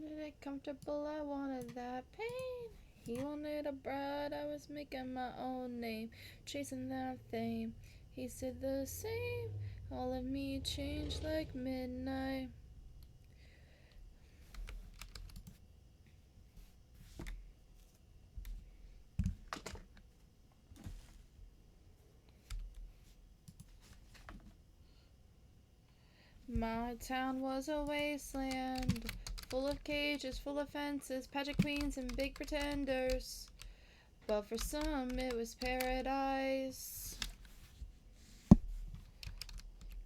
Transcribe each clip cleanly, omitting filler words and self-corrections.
wanted it comfortable, I wanted that pain. He wanted a bride, I was making my own name, chasing that fame. He said the same, all of me changed like midnight. My town was a wasteland, full of cages, full of fences, pageant queens and big pretenders. But for some it was paradise.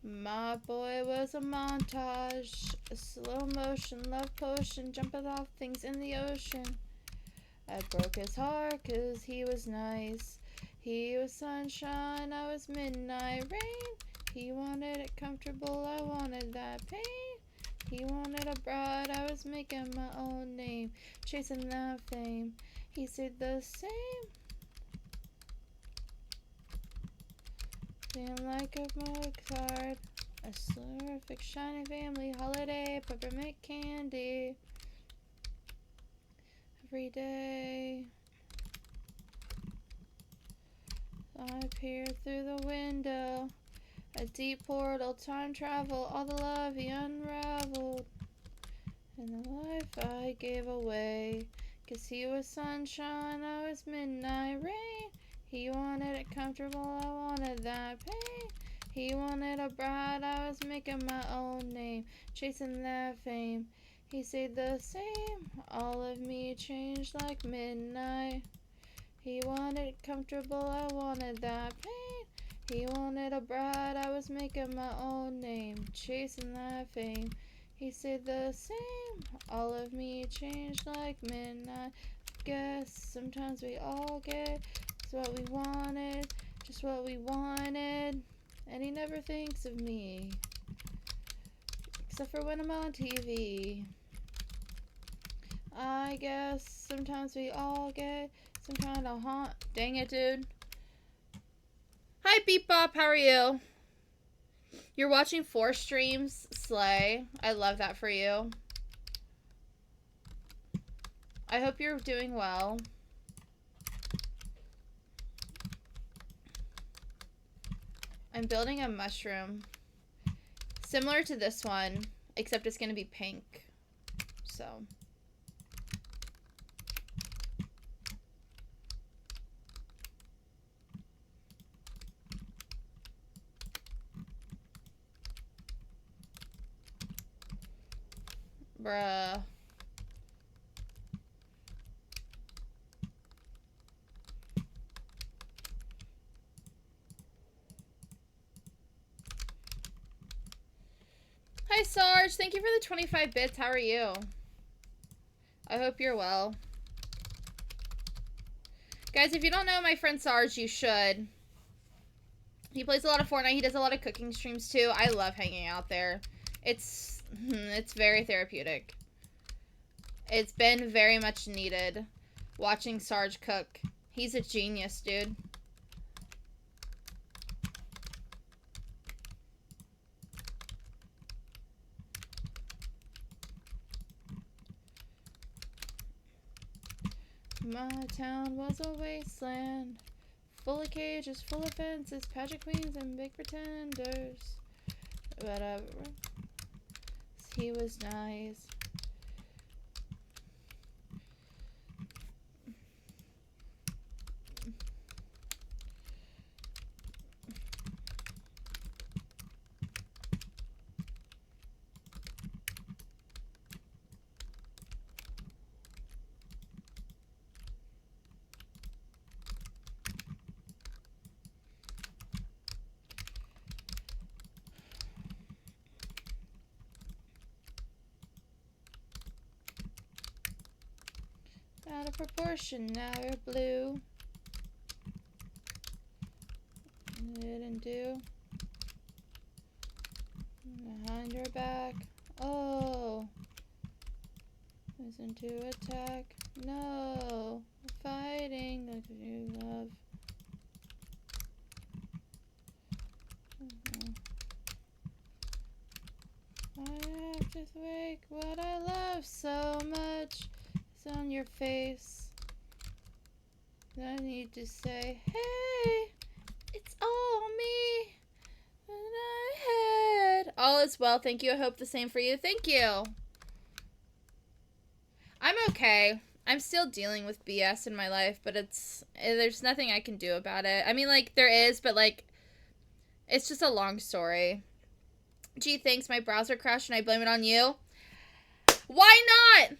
My boy was a montage, a slow motion love potion, jumping off things in the ocean. I broke his heart 'cause he was nice. He was sunshine, I was midnight rain. He wanted it comfortable, I wanted that pain. He wanted a bride, I was making my own name, chasing that fame. He said the same. Feeling like a card, a perfect shiny family holiday, peppermint candy every day. I peered through the window, a deep portal, time travel, all the love he unraveled, and the life I gave away. 'Cause he was sunshine, I was midnight rain. He wanted it comfortable, I wanted that pain. He wanted a bride, I was making my own name, chasing that fame. He said the same, all of me changed like midnight. He wanted it comfortable, I wanted that pain. He wanted a bride, I was making my own name, chasing that fame. He said the same, all of me changed like midnight. Guess sometimes we all get just what we wanted, just what we wanted. And he never thinks of me, except for when I'm on TV. I guess sometimes we all get some kind of haunt. Dang it, dude. Hi, Beepbop. How are you? You're watching 4 streams. Slay. I love that for you. I hope you're doing well. I'm building a mushroom. Similar to this one, except it's going to be pink. So... Bruh. Hi, Sarge. Thank you for the 25 bits. How are you? I hope you're well. Guys, if you don't know my friend Sarge, you should. He plays a lot of Fortnite. He does a lot of cooking streams, too. I love hanging out there. It's very therapeutic. It's been very much needed watching Sarge cook. He's a genius, dude. My town was a wasteland, full of cages, full of fences, pageant queens and big pretenders. But he was nice. Out of proportion, now you're blue. Didn't do. Behind your back. Oh. Listen to attack. No. Fighting like you love. I have to wake what I love so much is on your face. I need to say, hey, it's all me. And I had all is well. Thank you. I hope the same for you. Thank you. I'm okay. I'm still dealing with BS in my life, but there's nothing I can do about it. I mean, like, there is, but, like, it's just a long story. Gee, thanks, my browser crashed and I blame it on you. Why not?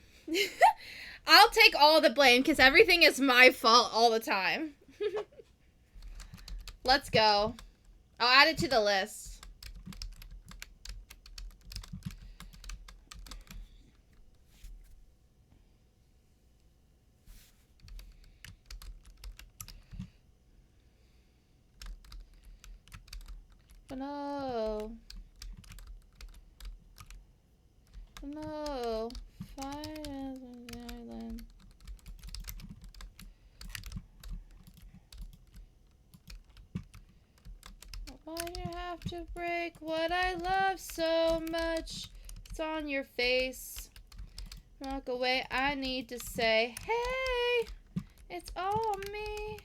I'll take all the blame because everything is my fault all the time. Let's go. I'll add it to the list. But no. No. Fire on the island. Why'd you have to break what I love so much? It's on your face. Walk away, I need to say, hey, it's all me.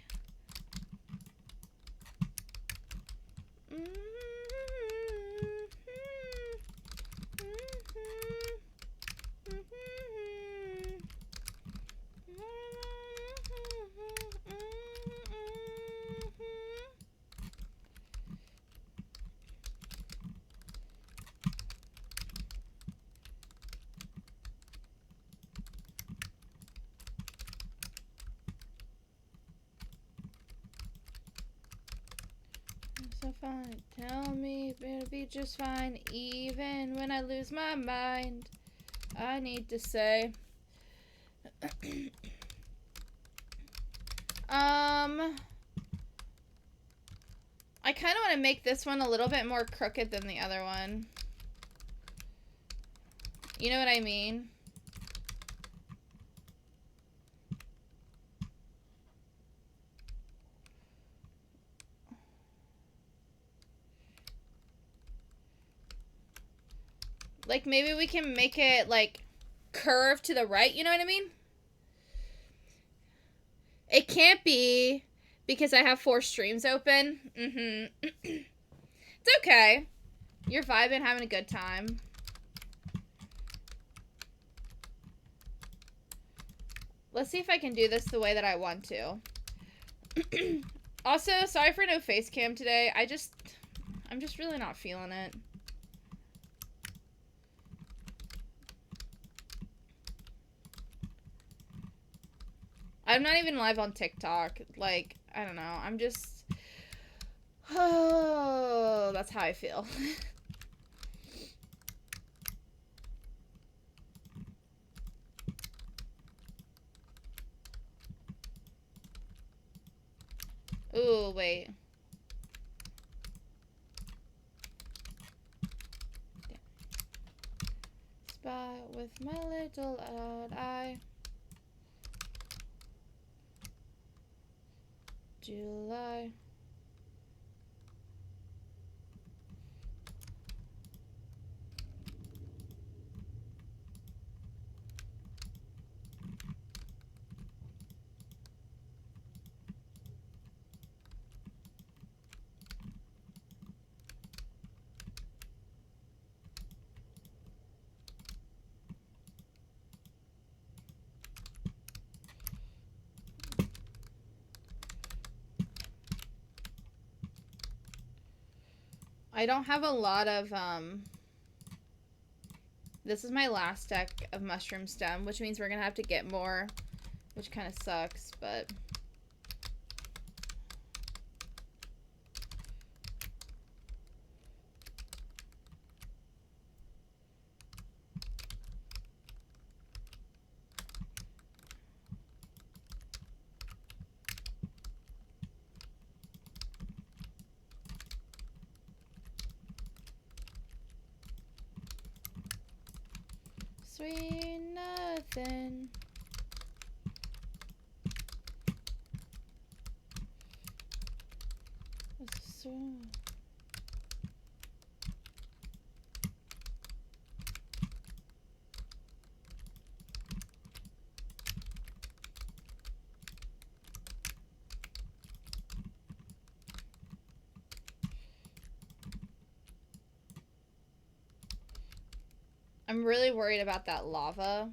So fine, tell me it'll be just fine, even when I lose my mind. I need to say, I kind of want to make this one a little bit more crooked than the other one. You know what I mean? Like, maybe we can make it, like, curve to the right, you know what I mean? It can't be because I have 4 streams open. It's okay. You're vibing, having a good time. Let's see if I can do this the way that I want to. Also, sorry for no face cam today. I'm just really not feeling it. I'm not even live on TikTok. Like, I don't know. I'm just... Oh, that's how I feel. Ooh, wait. Spot with my little odd eye. July. I don't have a lot of, this is my last deck of Mushroom Stem, which means we're gonna have to get more, which kind of sucks, but... Sweet nothing. So... I'm really worried about that lava.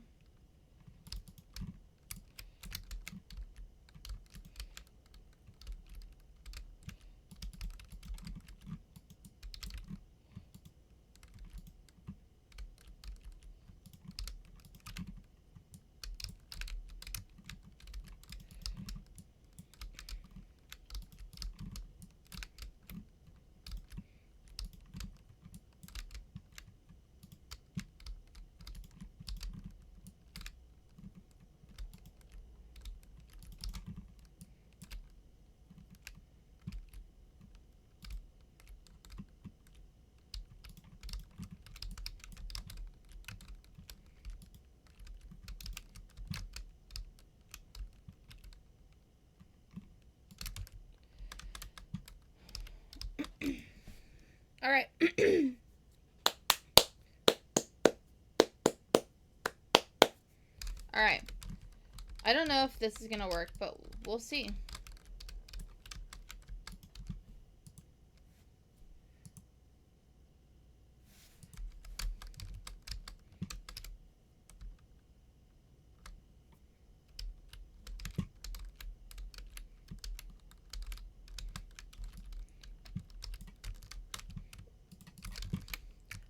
All right. All right. I don't know if this is going to work, but we'll see.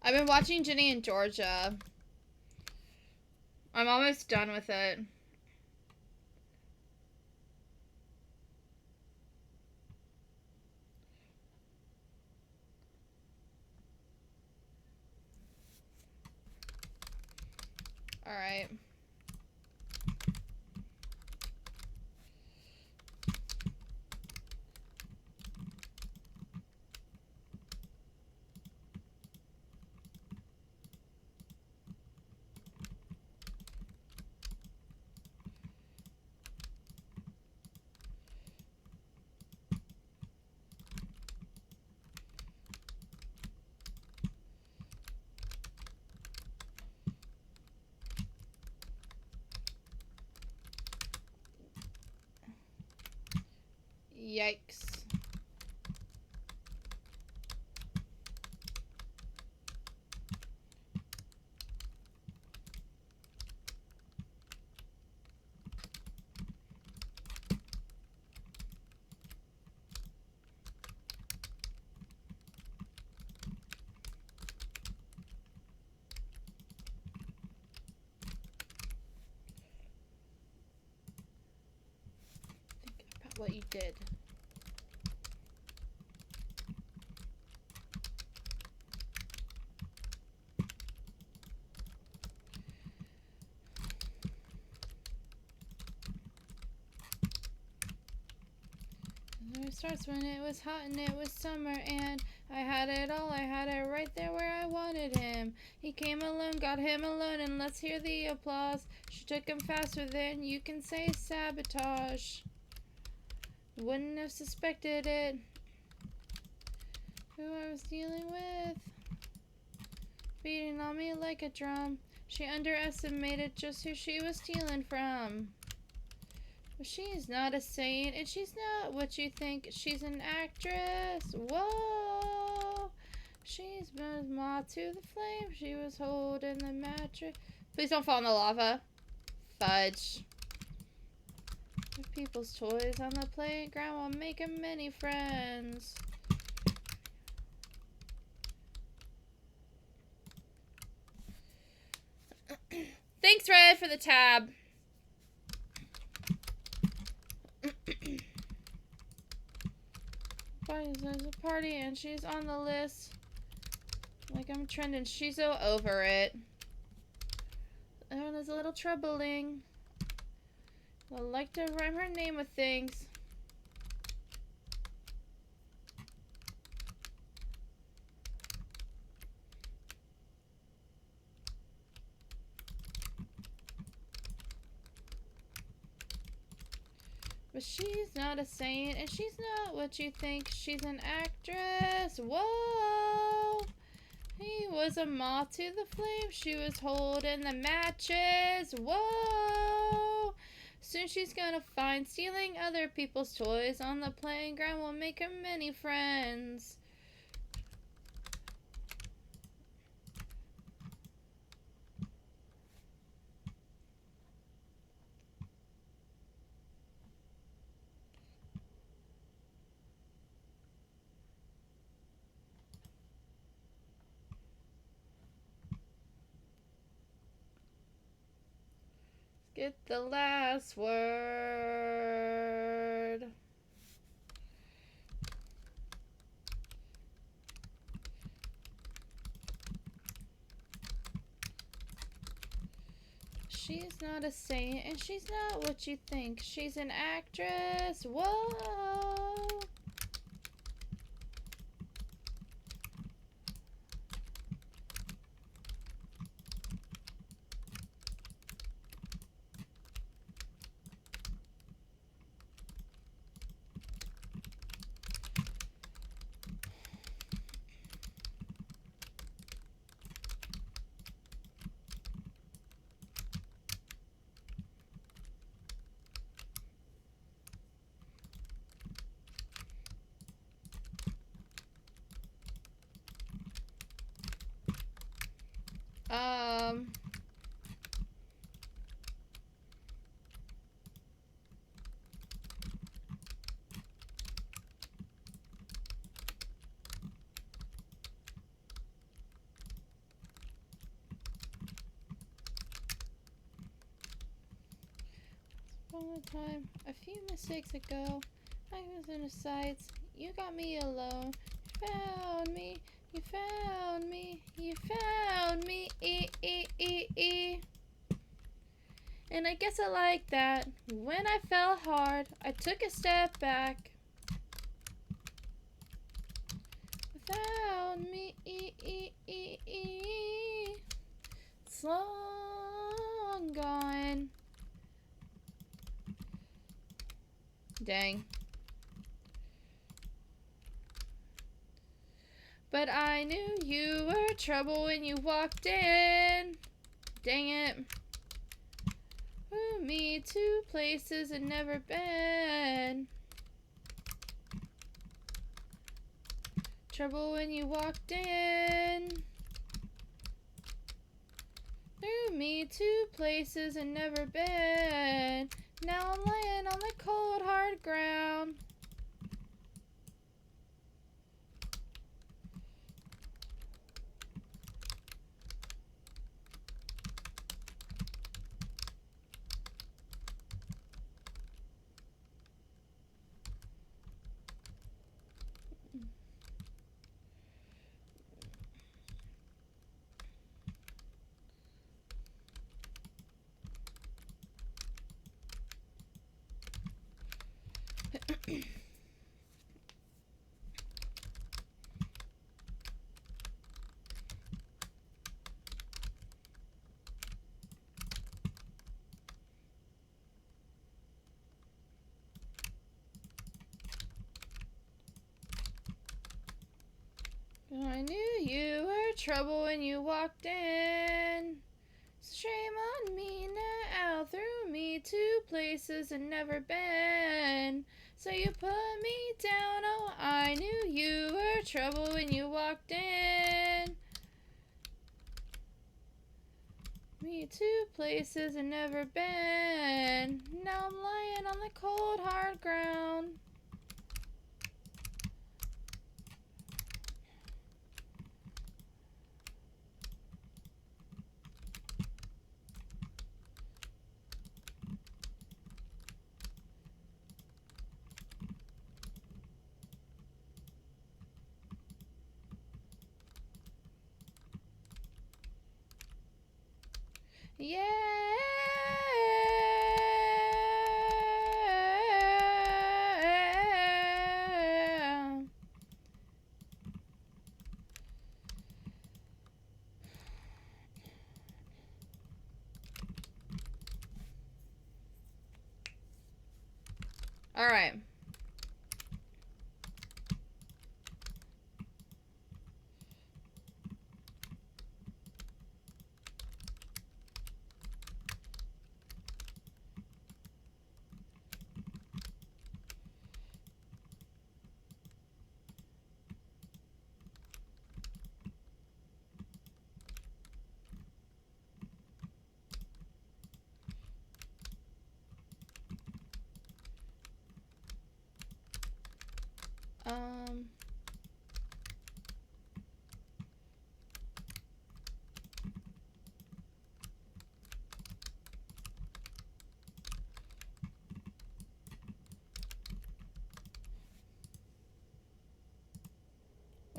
I've been watching Ginny and Georgia. I'm almost done with it. All right. Yikes. Think about what you did. It starts when it was hot and it was summer and I had it all. I had it right there where I wanted him. He came alone, got him alone, and let's hear the applause. She took him faster than you can say sabotage. Wouldn't have suspected it. Who I was dealing with. Beating on me like a drum. She underestimated just who she was stealing from. She's not a saint, and she's not what you think. She's an actress. Whoa! She's been moth to the flame. She was holding the mattress. Please don't fall in the lava. Fudge. With people's toys on the playground while making many friends. Thanks, Red, for the tab. There's a party and she's on the list. Like I'm trending. She's so over it. And it's a little troubling. I like to rhyme her name with things. But she's not a saint, and she's not what you think. She's an actress. Whoa! He was a moth to the flame. She was holding the matches. Whoa! Soon she's gonna find stealing other people's toys on the playground will make her many friends. get the last word. She's not a saint, and she's not what you think. She's an actress. Whoa. Um. One time, a few mistakes ago, I was in the sights. You got me alone. You found me. You found me. You found me. And I guess I like that. When I fell hard, I took a step back. Found me. It's long gone. Dang. But I knew you were trouble when you walked in. Dang it. Flew me to places I'd never been. Trouble when you walked in. Threw me to places I'd never been. Now I'm laying on the cold, hard ground. I knew you were trouble when you walked in. Shame on me now, threw me to places I'd never been. So you put me down, oh, I knew you were trouble when you walked in. Me to places I'd never been. Now I'm lying on the cold, hard ground. Yeah. All right.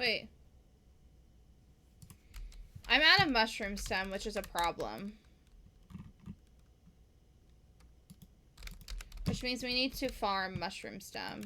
Wait. I'm out of mushroom stem, which is a problem. Which means we need to farm mushroom stem.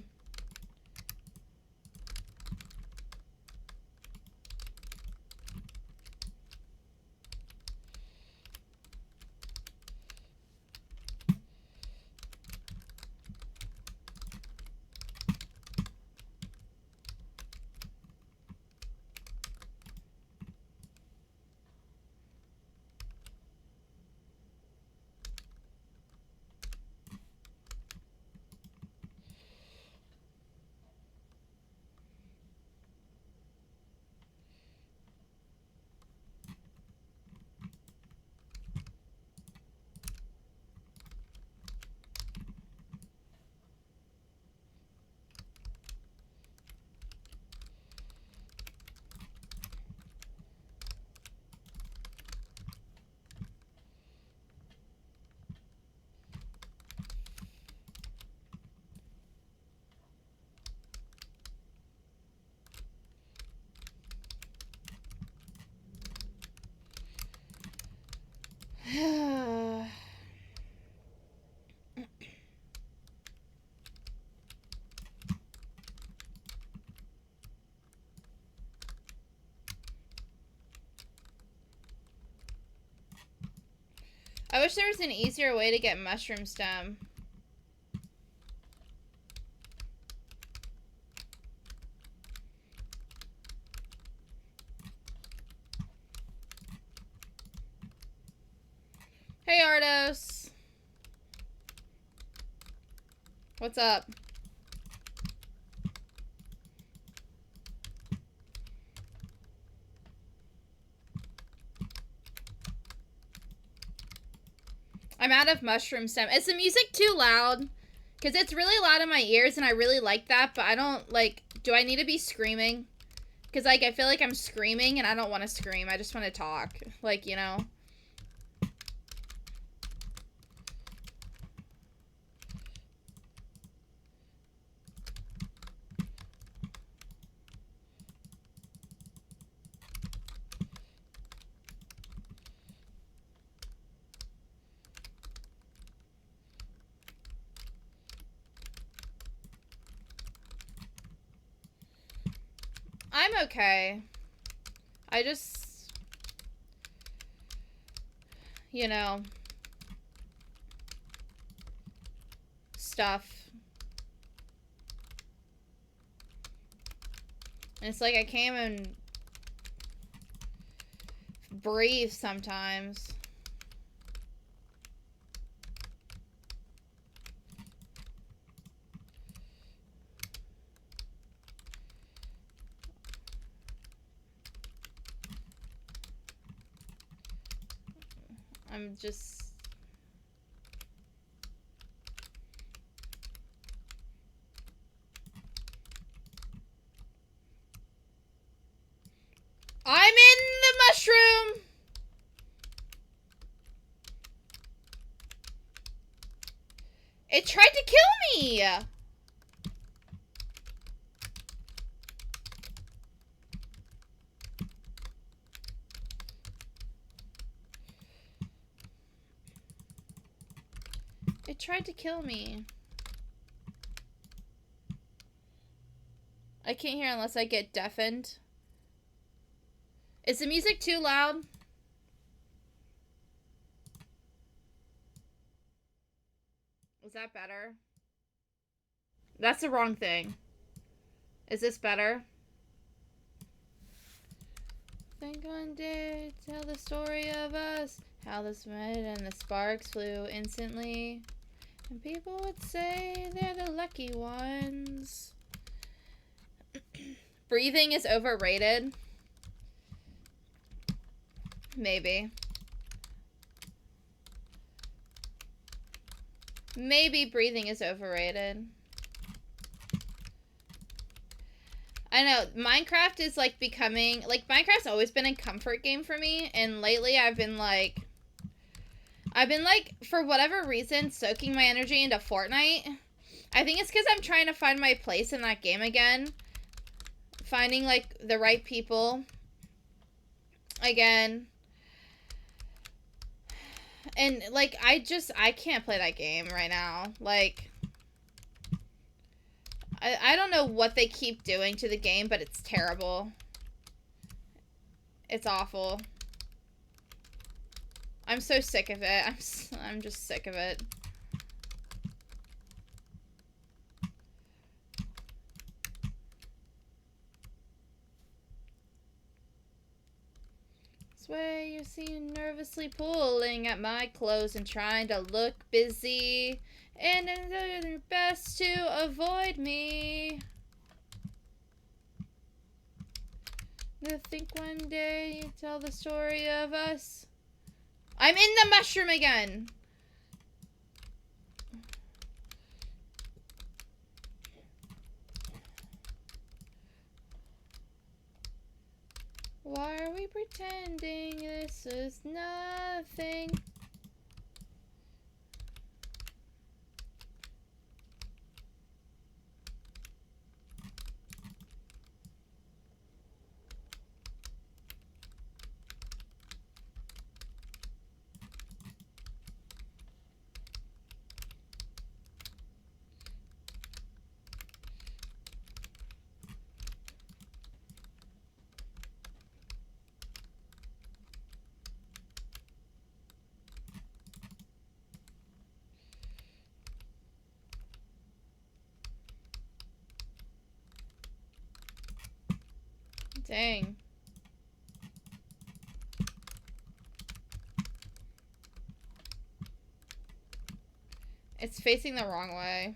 I wish there was an easier way to get mushroom stem. Hey, Ardos. What's up? I'm out of mushroom stem. Is the music too loud? Because it's really loud in my ears, and I really like that, but I don't, like, do I need to be screaming? Because, like, I feel like I'm screaming, and I don't want to scream. I just want to talk. Like, you know? I'm okay. I just, you know, stuff. And it's like I can't even breathe sometimes. I'm just... I'm in the mushroom! It tried to kill me! It tried to kill me. I can't hear unless I get deafened. Is the music too loud? Was that better? That's the wrong thing. Is this better? Think one day, tell the story of us. How this met and the sparks flew instantly. And people would say they're the lucky ones. Breathing is overrated. Maybe. Maybe breathing is overrated. I know, Minecraft is like becoming, like Minecraft's always been a comfort game for me, and lately I've been like, for whatever reason, soaking my energy into Fortnite. I think it's because I'm trying to find my place in that game again. finding, like, the right people. Again. And, like, I can't play that game right now. Like, I don't know what they keep doing to the game, but it's terrible. It's awful. I'm so sick of it. I'm just sick of it. Sway, you see nervously pulling at my clothes and trying to look busy. And doing your best to avoid me. I think one day you tell the story of us. I'm in the mushroom again. Why are we pretending this is nothing? Dang. It's facing the wrong way.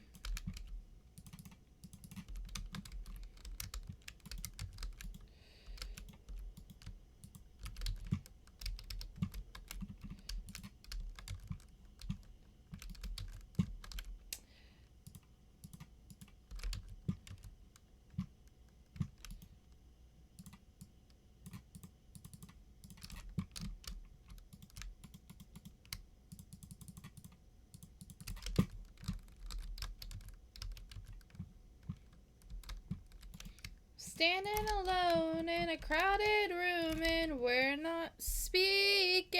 Standing alone in a crowded room and we're not speaking.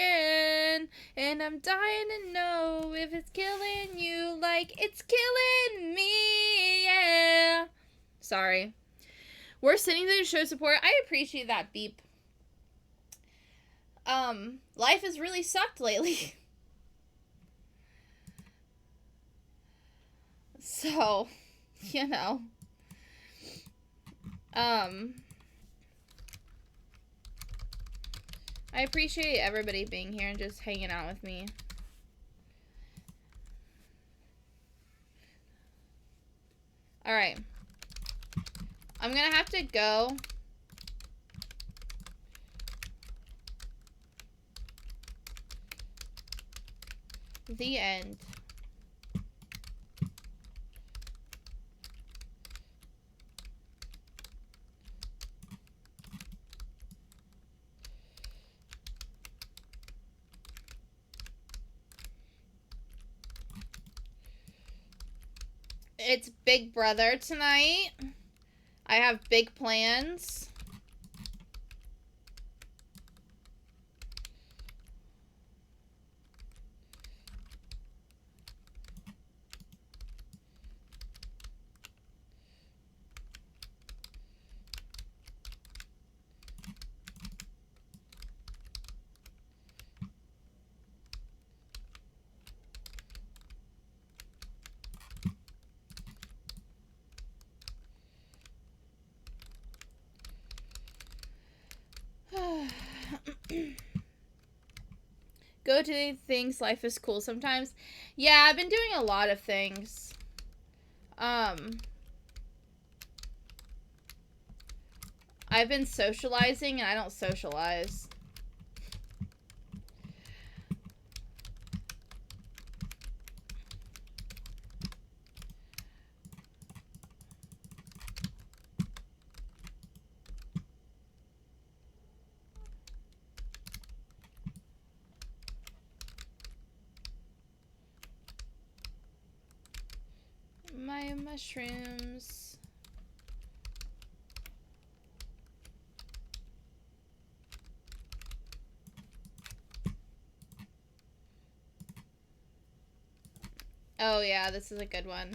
And I'm dying to know if it's killing you like it's killing me. Yeah. Sorry. We're sitting through show support. I appreciate that beep. Life has really sucked lately. So, you know. I appreciate everybody being here and just hanging out with me. Alright. I'm gonna have to go. The end. It's Big Brother tonight. I have big plans. Go to things. Life is cool sometimes. Yeah, I've been doing a lot of things. I've been socializing and I don't socialize. My mushrooms. Oh yeah, this is a good one.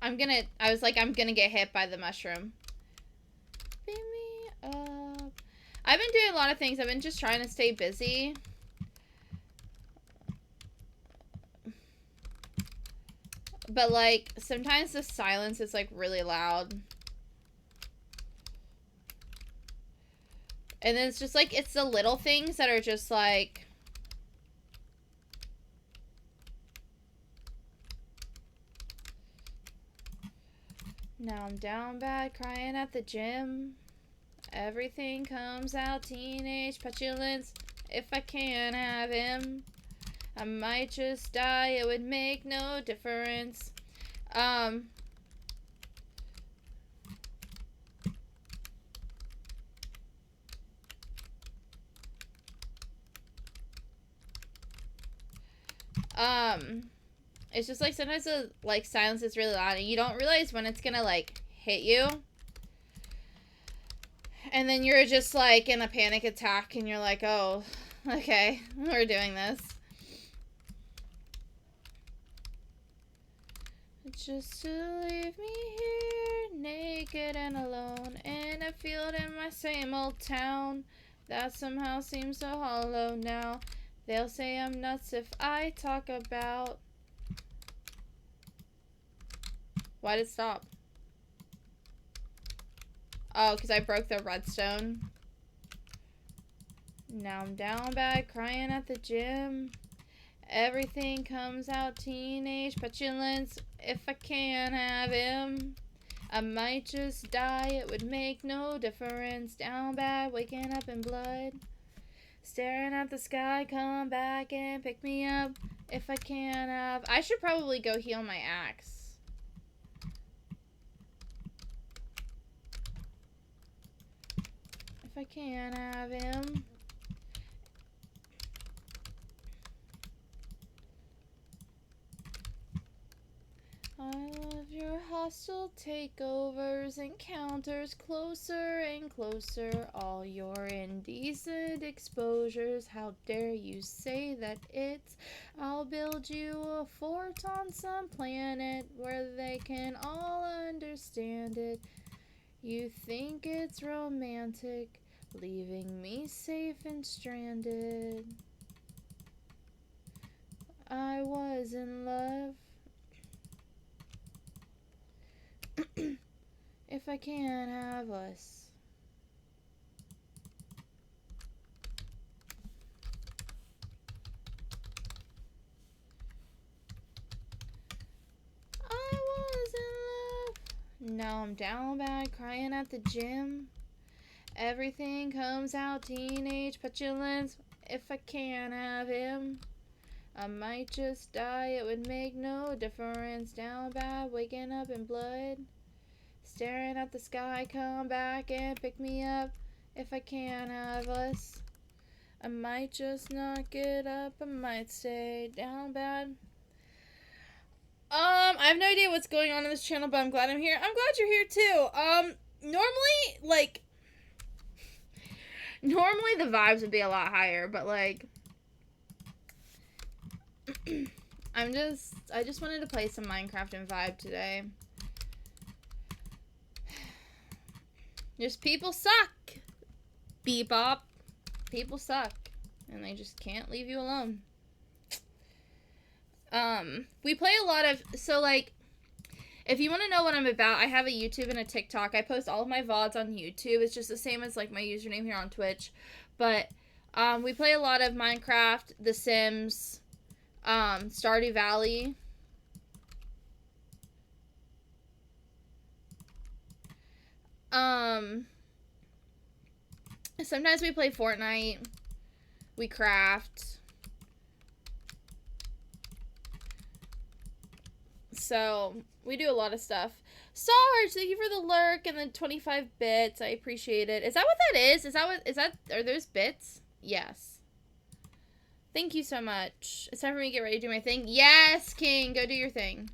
I was like, I'm gonna get hit by the mushroom. Beam me up. I've been doing a lot of things. I've been just trying to stay busy. But like, sometimes the silence is like really loud. And then it's just like, it's the little things that are just like... Now I'm down bad, crying at the gym. Everything comes out, teenage petulance. If I can't have him, I might just die, it would make no difference. It's just like sometimes the like silence is really loud and you don't realize when it's gonna like hit you. And then you're just like in a panic attack and you're like, oh, okay, we're doing this. Just to leave me here, naked and alone, in a field in my same old town, that somehow seems so hollow now. They'll say I'm nuts if I talk about... Why'd it stop? Oh, because I broke the redstone. Now I'm down bad, crying at the gym. Everything comes out, teenage petulance. If I can't have him, I might just die, it would make no difference. Down bad, waking up in blood. Staring at the sky, come back and pick me up. If I can't have... I should probably go heal my axe. If I can't have him. I love your hostile takeovers, encounters closer and closer, all your indecent exposures. How dare you say that it's... I'll build you a fort on some planet where they can all understand it. You think it's romantic, leaving me safe and stranded. I was in love. If I can't have us. I was in love. Now I'm down bad, crying at the gym. Everything comes out, teenage petulance. If I can't have him, I might just die, it would make no difference. Down bad, waking up in blood. Staring at the sky, come back and pick me up. If I can't have us, I might just not get up, I might stay down bad. I have no idea what's going on in this channel, but I'm glad I'm here. I'm glad you're here too. Normally the vibes would be a lot higher, but like, I just wanted to play some Minecraft and vibe today. Just people suck. Bebop. People suck. And they just can't leave you alone. We play a lot of... So, like, if you want to know what I'm about, I have a YouTube and a TikTok. I post all of my VODs on YouTube. It's just the same as, like, my username here on Twitch. But, we play a lot of Minecraft, The Sims, Stardew Valley. Sometimes we play Fortnite. We craft. So, we do a lot of stuff. Sarge, thank you for the lurk and the 25 bits. I appreciate it. Is that what that is? Are those bits? Yes. Thank you so much. It's time for me to get ready to do my thing. Yes, King, go do your thing.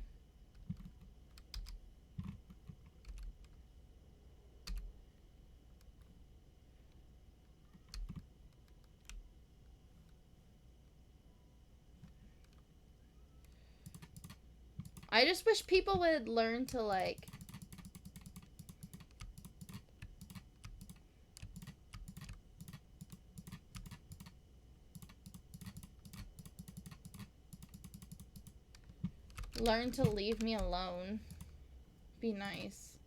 I just wish people would learn to, like... learn to leave me alone. Be nice.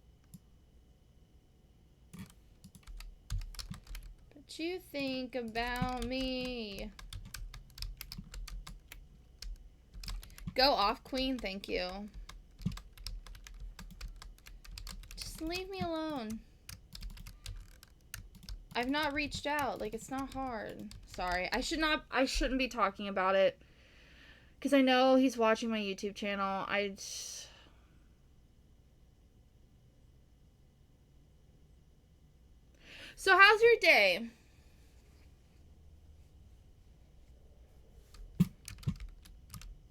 But you think about me. Go off, queen. Thank you. Just leave me alone. I've not reached out. Like, it's not hard. Sorry. I shouldn't be talking about it. Because I know he's watching my YouTube channel. So, how's your day?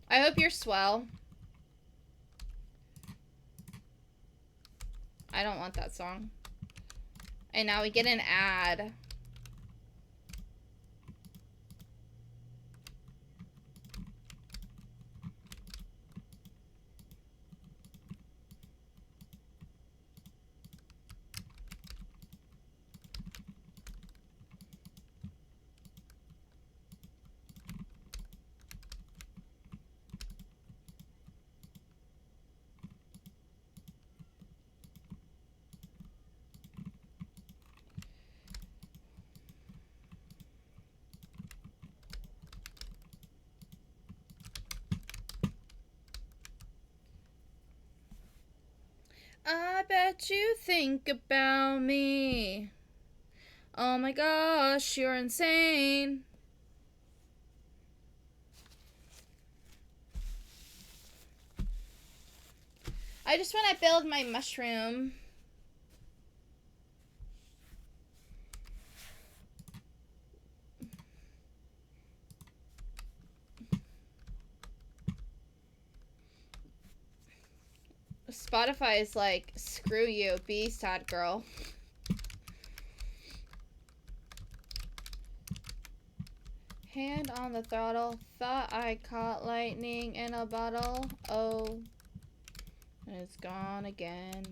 I hope you're swell. I don't want that song. And now we get an ad. I bet you think about me. Oh my gosh, you're insane. I just want to build my mushroom. Spotify is like, screw you, be sad girl. Hand on the throttle, thought I caught lightning in a bottle. Oh, it's gone again.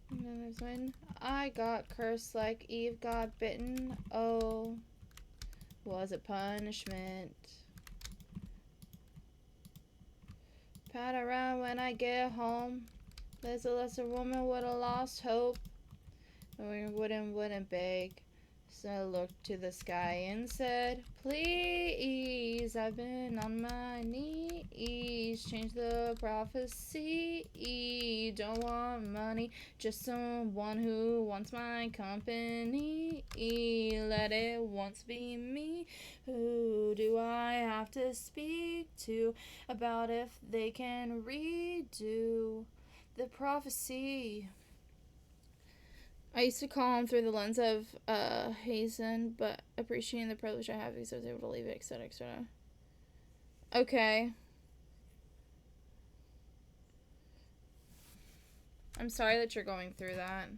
And then there's when I got cursed like Eve got bitten. Oh, was it punishment? Pat around when I get home. There's a lesser woman would have lost hope. We wouldn't beg. So I looked to the sky and said, please, I've been on my knees. Change the prophecy. Don't want money, just someone who wants my company. Let it once be me. Who do I have to speak to about if they can redo the prophecy? I used to call him through the lens of Hazen, but appreciating the privilege I have because I was able to leave it, etc., etc. Okay. I'm sorry that you're going through that.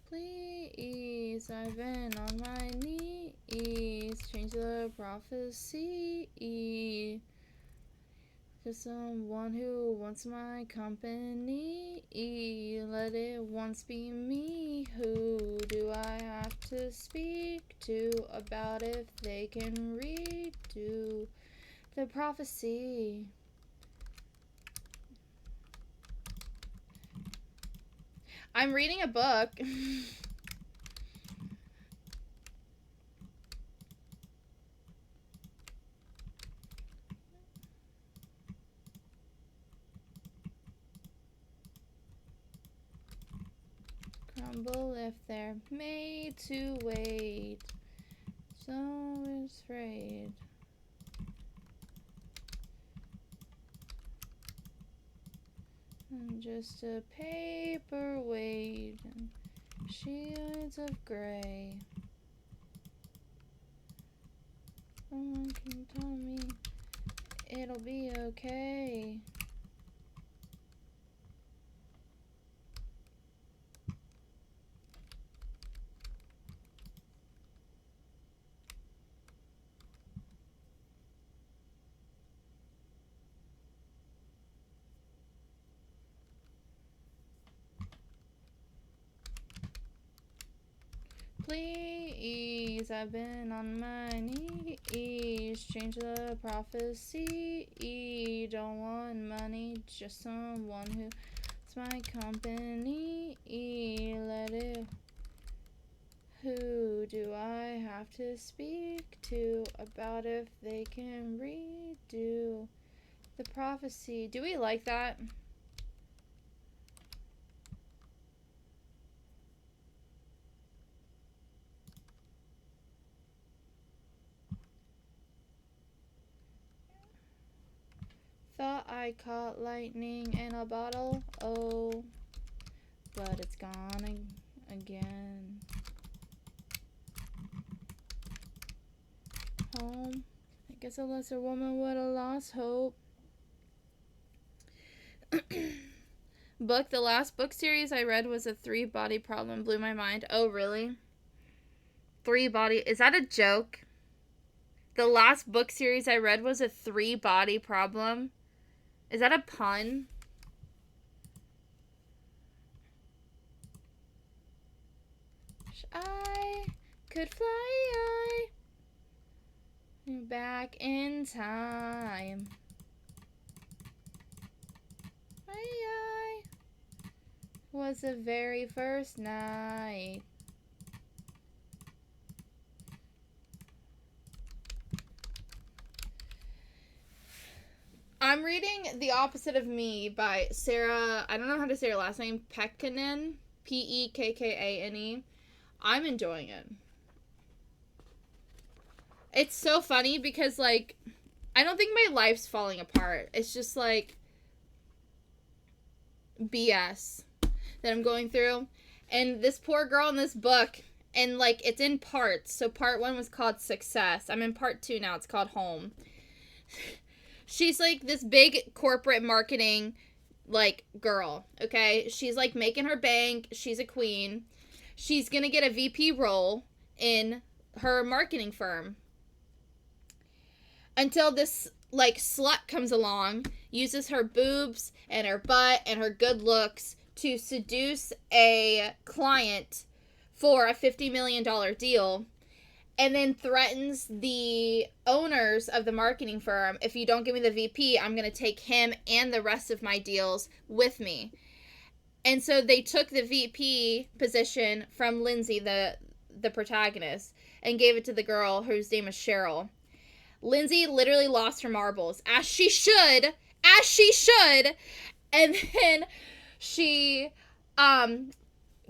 Please, I've been on my knees. Change the prophecy. To someone who wants my company. Let it once be me. Who do I have to speak to about if they can redo the prophecy? I'm reading a book. Crumble if they're made to wait. So afraid. I'm just a paperweight and shades of gray. Someone can tell me it'll be okay. please. I've been on my knees. Change the prophecy. Don't want money, just someone who's my company. Let it. Who do I have to speak to about if they can redo the prophecy? Do we like that? Thought I caught lightning in a bottle, oh, but it's gone again. Home. I guess a lesser woman would have lost hope. Book. The last book series I read was a 3-body problem. Blew my mind. Oh, really? 3-body. Is that a joke? The last book series I read was a 3-body problem. Is that a pun? I could fly back in time. I was the very first night. I'm reading The Opposite of Me by Sarah, I don't know how to say her last name, Pekkanen, Pekkane. I'm enjoying it. It's so funny because, like, I don't think my life's falling apart. It's just, like, BS that I'm going through. And this poor girl in this book, and, like, it's in parts. So part 1 was called Success. I'm in part 2 now. It's called Home. She's, like, this big corporate marketing, like, girl, okay? She's, like, making her bank. She's a queen. She's gonna get a VP role in her marketing firm. Until this, like, slut comes along, uses her boobs and her butt and her good looks to seduce a client for a $50 million deal, and then threatens the owners of the marketing firm, if you don't give me the VP, I'm going to take him and the rest of my deals with me. And so they took the VP position from Lindsay, the protagonist, and gave it to the girl whose name is Cheryl. Lindsay literally lost her marbles, as she should, and then she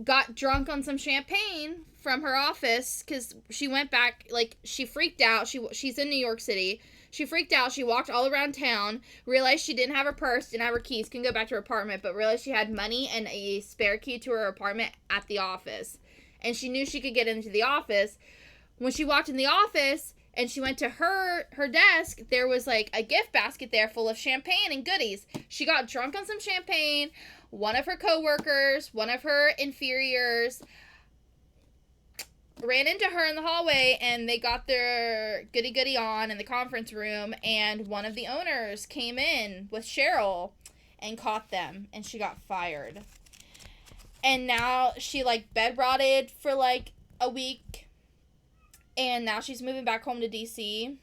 got drunk on some champagne from her office, because she went back, like, she freaked out. She's in New York City. She freaked out. She walked all around town, realized she didn't have her purse, didn't have her keys, couldn't go back to her apartment, but realized she had money and a spare key to her apartment at the office. And she knew she could get into the office. When she walked in the office and she went to her desk, there was, like, a gift basket there full of champagne and goodies. She got drunk on some champagne. One of her coworkers, one of her inferiors, ran into her in the hallway, and they got their goody on in the conference room, and one of the owners came in with Cheryl and caught them, and she got fired. And now she, like, bed-rotted for, like, a week, and now she's moving back home to DC.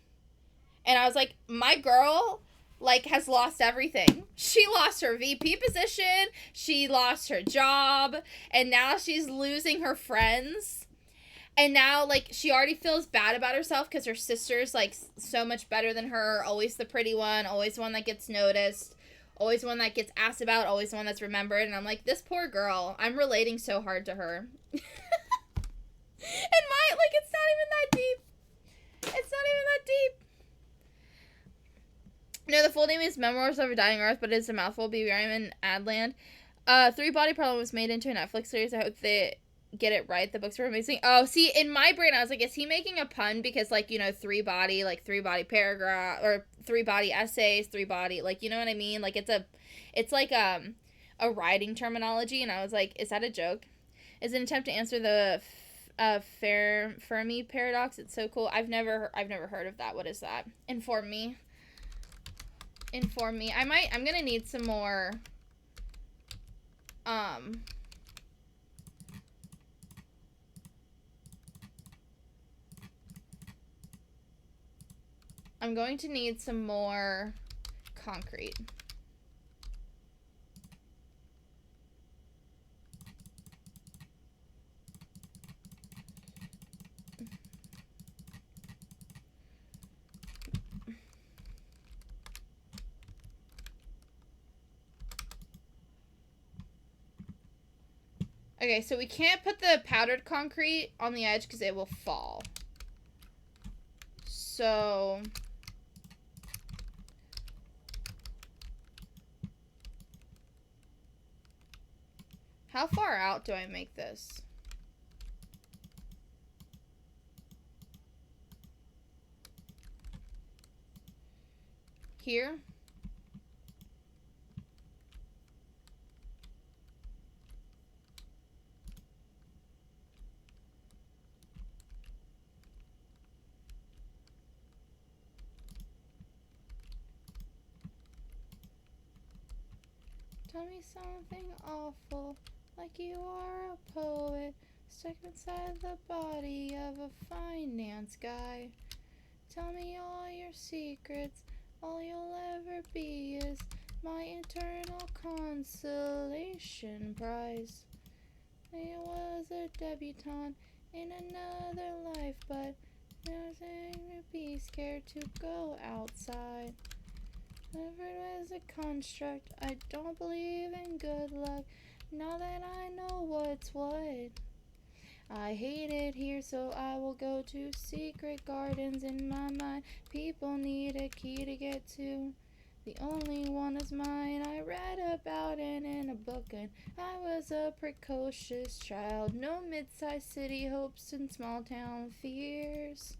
And I was like, my girl, like, has lost everything. She lost her VP position, she lost her job, and now she's losing her friends. And now, like, she already feels bad about herself because her sister's, like, so much better than her. Always the pretty one. Always the one that gets noticed. Always the one that gets asked about. Always the one that's remembered. And I'm like, this poor girl. I'm relating so hard to her. And like, it's not even that deep. It's not even that deep. No, the full name is Memoirs of a Dying Earth, but it's a mouthful. B. Raymond Adland. 3-Body Problem was made into a Netflix series. I hope they get it right. The books were amazing. Oh, see, in my brain, I was like, is he making a pun? Because, like, you know, 3-body, like, 3-body paragraph, or 3-body essays, 3-body, like, you know what I mean? Like, it's like, a writing terminology, and I was like, is that a joke? It's an attempt to answer the, Fermi paradox. It's so cool. I've never heard of that. What is that? Inform me. I'm gonna need some more, I'm going to need some more concrete. Okay, so we can't put the powdered concrete on the edge because it will fall. So... how far out do I make this? Here? Tell me something awful, like you are a poet, stuck inside the body of a finance guy. Tell me all your secrets, all you'll ever be is my eternal consolation prize. I was a debutante in another life, but I was to be scared to go outside. Never was a construct. I don't believe in good luck. Now that I know what's what. I hate it here, so I will go to secret gardens in my mind. People need a key to get to. The only one is mine. I read about it in a book, and I was a precocious child. No mid-sized city hopes and small town fears.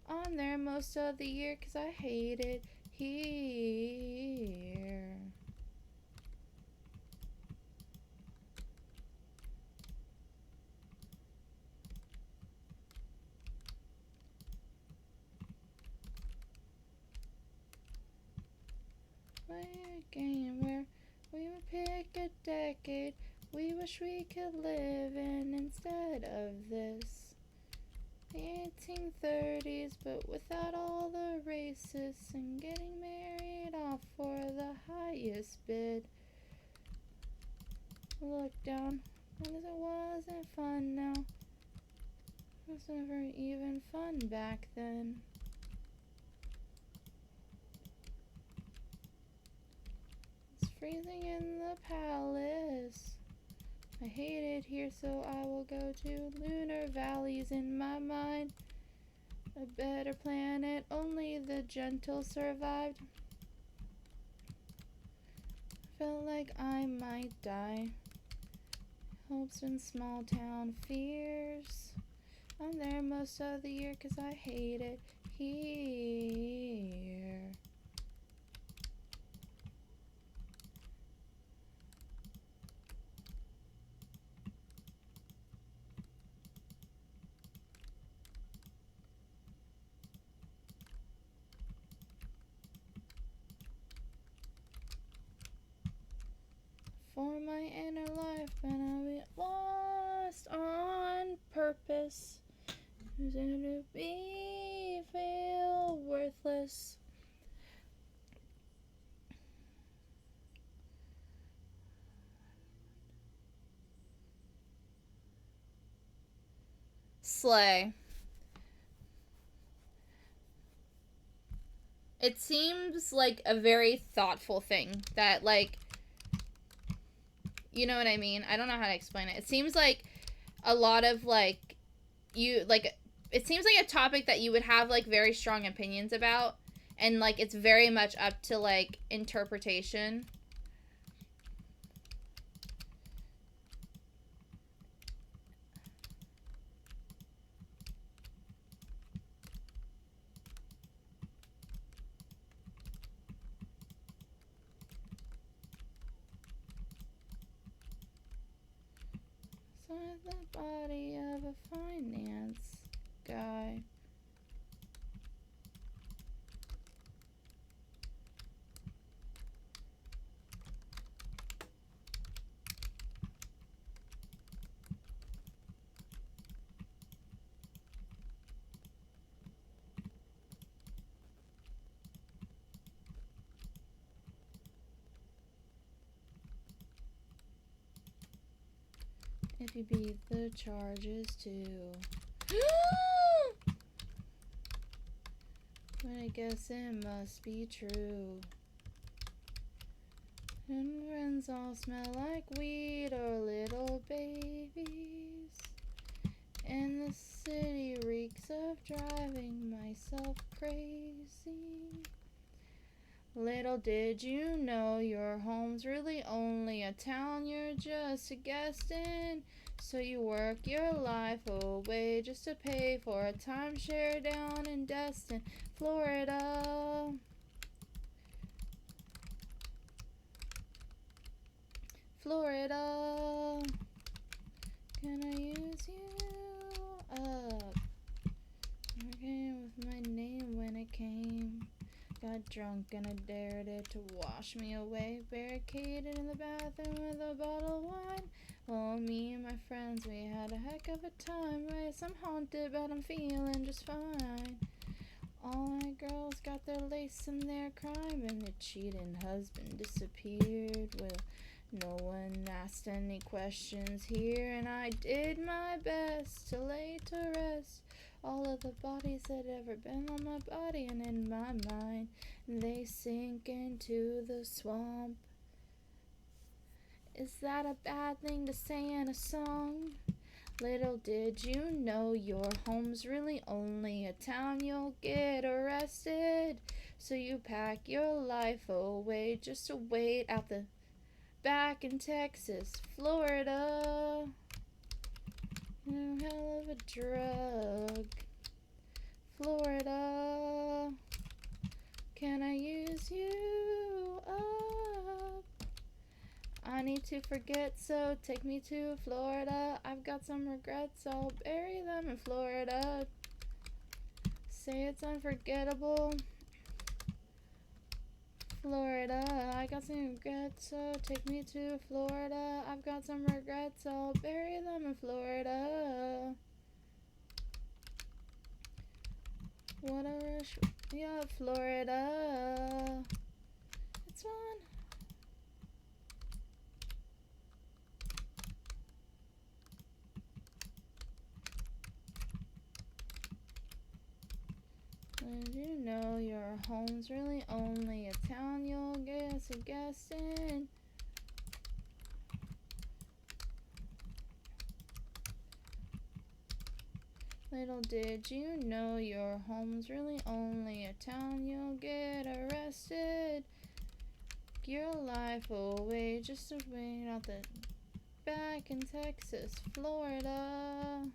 I'm there most of the year 'cause I hate it here. Play a game where we would pick a decade we wish we could live in instead of this. The 1830s, but without all the racists and getting married off for the highest bid. Look down, because it wasn't fun now. It was never even fun back then. It's freezing in the palace. I hate it here, so I will go to lunar valleys in my mind. A better planet, only the gentle survived. Felt like I might die. Hopes and small town fears. I'm there most of the year 'cause I hate it here. For my inner life, and I'll be lost on purpose. Who's it to be feel worthless? Slay. It seems like a very thoughtful thing that, like, you know what I mean? I don't know how to explain it. It seems like a lot of, like, it seems like a topic that you would have, like, very strong opinions about. And, like, it's very much up to, like, interpretation. Inside the body of a finance guy. if you beat the charges too. But I guess it must be true. And friends all smell like weed or little babies. And the city reeks of driving myself crazy. Little did you know your home's really only a town you're just a guest in. So you work your life away just to pay for a timeshare down in Destin, Florida. Florida, can I use you up? I came with my name when it came. Got drunk and I dared it to wash me away. Barricaded in the bathroom with a bottle of wine. Oh, me and my friends, we had a heck of a time. Yes, I'm haunted, but I'm feeling just fine. All my girls got their lace and their crime, and the cheating husband disappeared. Well, no one asked any questions here, and I did my best to lay to rest all of the bodies that ever been on my body, and in my mind they sink into the swamp. Is that a bad thing to say in a song? Little did you know your home's really only a town you'll get arrested. So you pack your life away just to wait out the back in Texas, Florida. Hell of a drug. Florida, can I use you up? I need to forget, so take me to Florida. I've got some regrets, I'll bury them in Florida. Say it's unforgettable. Florida, I got some regrets, so take me to Florida. I've got some regrets, I'll bury them in Florida. What a rush. Yeah, Florida. It's fun. Did you know your home's really only a town you'll get a guest in? Little did you know your home's really only a town you'll get arrested. Your life away just to wait out the back in Texas, Florida.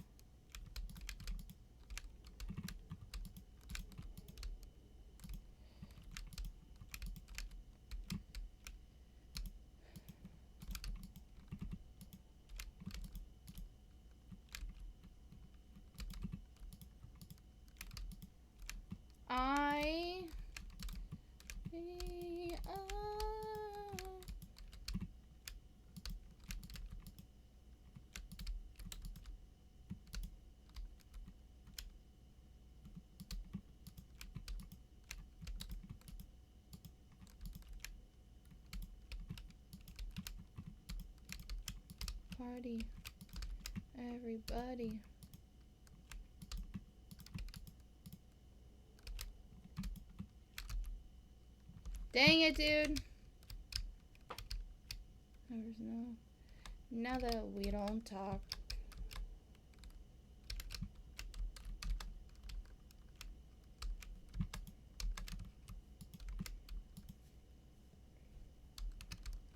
Party, everybody. Dang it, dude. There's no. Now that we don't talk.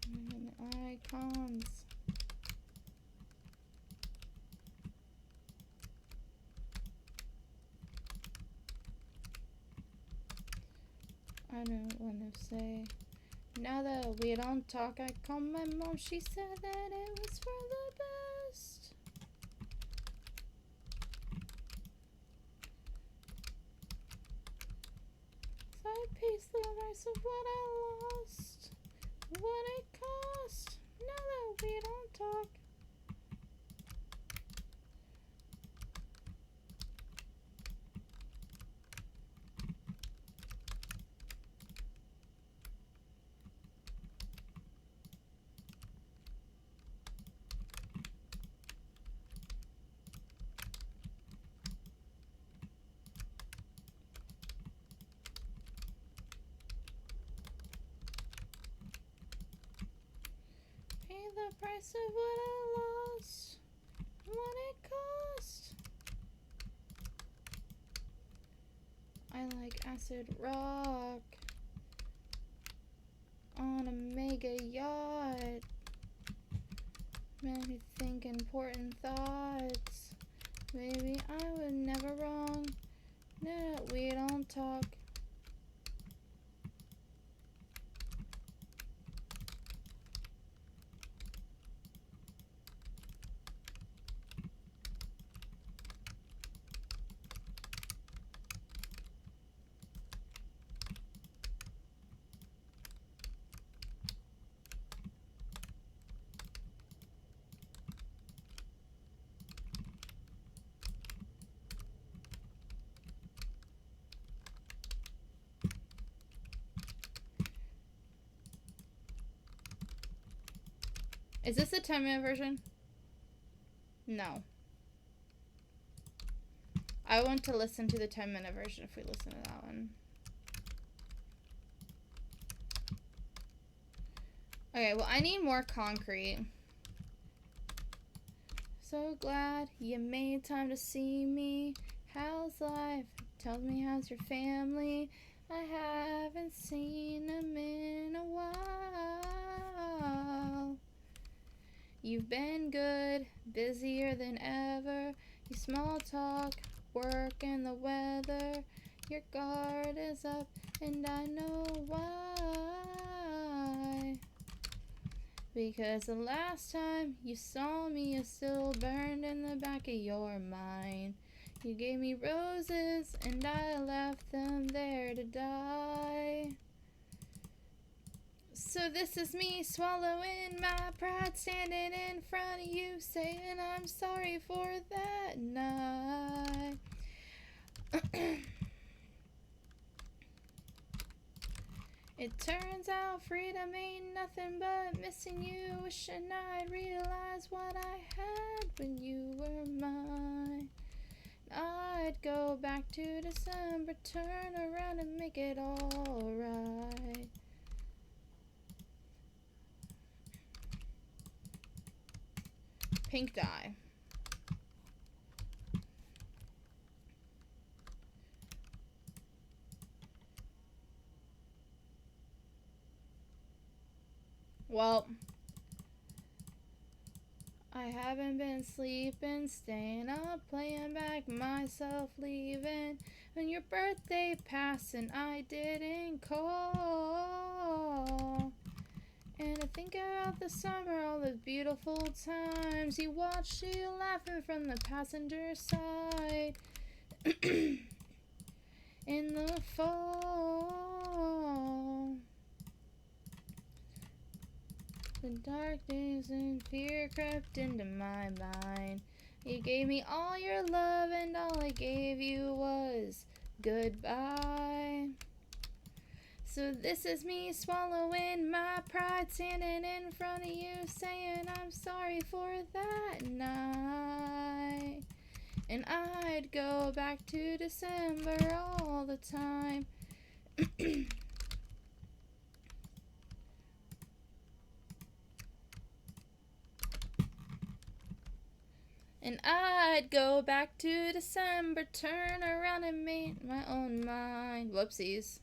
And the icons. I don't want to say. Now that we don't talk, I called my mom. She said that it was for the best. So I paced the price of what I lost, what it cost. Now that we don't talk. the price of what I lost, what it cost. I like acid rock on a mega yacht. Men who think important thoughts. Maybe I was never wrong. No, we don't talk. Is this the 10-minute version? No. I want to listen to the 10-minute version if we listen to that one. Okay, well, I need more concrete. So glad you made time to see me. How's life? Tell me, how's your family? I haven't seen them in a while. You've been good, busier than ever. You small talk, work and the weather. Your guard is up and I know why. Because the last time you saw me, you still burned in the back of your mind. You gave me roses and I left them there to die. So this is me swallowing my pride, standing in front of you, saying I'm sorry for that night. It turns out freedom ain't nothing but missing you, wishing I'd realize what I had when you were mine. I'd go back to December, turn around and make it all right. Pink dye. Well, I haven't been sleeping, staying up, playing back myself, leaving on your birthday passed and I didn't call. And I think about the summer, all the beautiful times you watched you laughing from the passenger side. In the fall, the dark days and fear crept into my mind. You gave me all your love and all I gave you was goodbye. So this is me swallowing my pride, standing in front of you, saying I'm sorry for that night. And I'd go back to December all the time. And I'd go back to December, turn around and make my own mind. Whoopsies.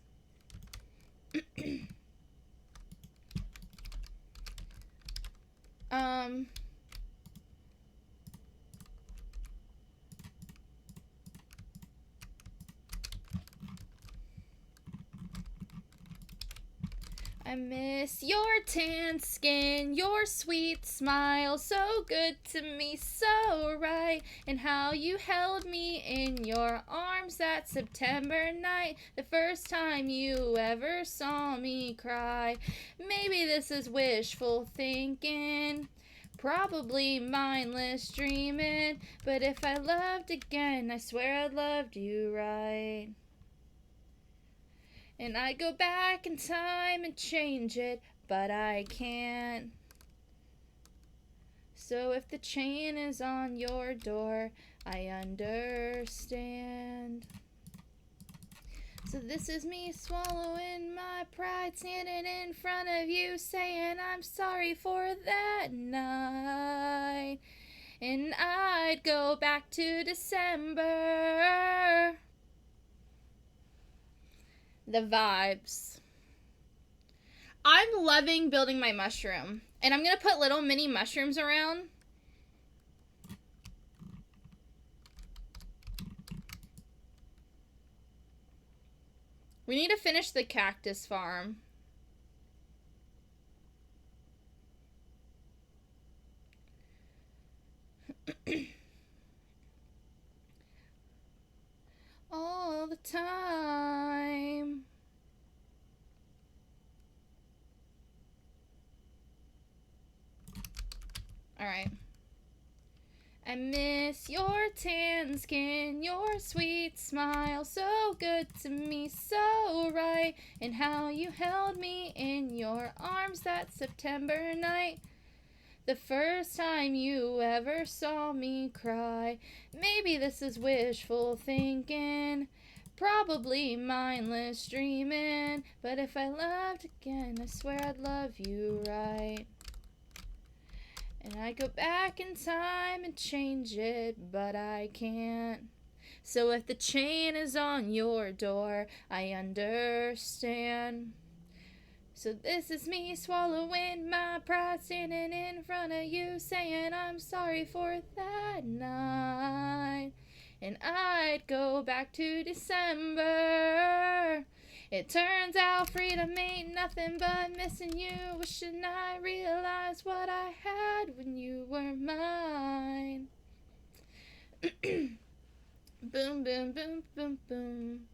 I miss your tan skin, your sweet smile, so good to me, so right, and how you held me in your arms that September night, the first time you ever saw me cry. Maybe this is wishful thinking, probably mindless dreaming, but if I loved again, I swear I loved you right. And I go back in time and change it, but I can't. So if the chain is on your door, I understand. So this is me swallowing my pride, standing in front of you, saying I'm sorry for that night. And I'd go back to December. The vibes. I'm loving building my mushroom. And I'm going to put little mini mushrooms around. We need to finish the cactus farm. All the time. Alright. I miss your tan skin, your sweet smile, so good to me, so right, and how you held me in your arms that September night. The first time you ever saw me cry. Maybe this is wishful thinking, probably mindless dreaming, but if I loved again, I swear I'd love you right. And I go back in time and change it, but I can't. So if the chain is on your door, I understand. So this is me swallowing my pride, standing in front of you, saying I'm sorry for that night. And I'd go back to December. It turns out freedom ain't nothing but missing you. Wishing I realized what I had when you were mine. Boom, boom, boom, boom, boom.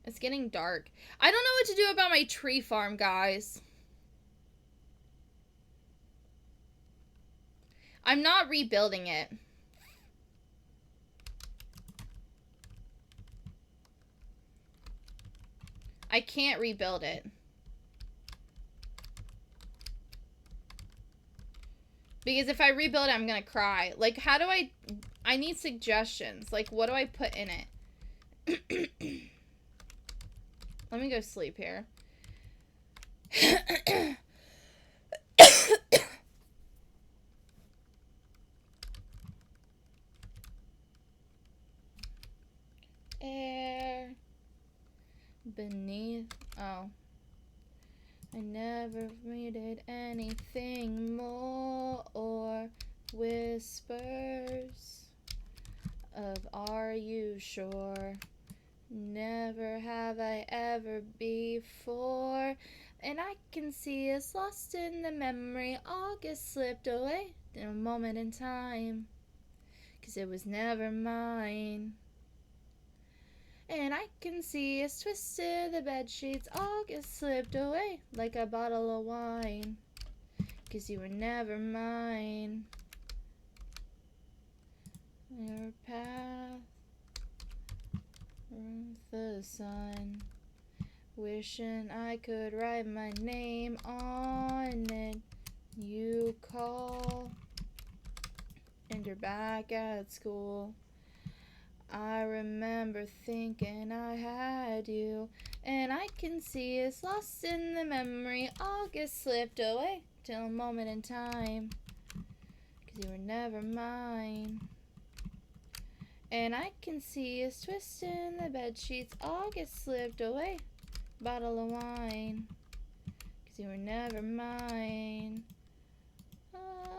It's getting dark. I don't know what to do about my tree farm, guys. I'm not rebuilding it. I can't rebuild it. Because if I rebuild it, I'm gonna cry. Like, how do I need suggestions. Like, what do I put in it? Let me go sleep here. Air beneath. Oh. I never needed anything more, or whispers of are you sure? Never have I ever before. And I can see us lost in the memory. August slipped away in a moment in time, 'cause it was never mine. And I can see us twisted the bed sheets. August slipped away like a bottle of wine, 'cause you were never mine. Your path with the sun, wishing I could write my name on it. You call and you're back at school. I remember thinking I had you, and I can see it's lost in the memory. August slipped away till a moment in time, 'cause you were never mine. And I can see us twisting the bed sheets. August slipped away, bottle of wine, 'cause you were never mine. Oh.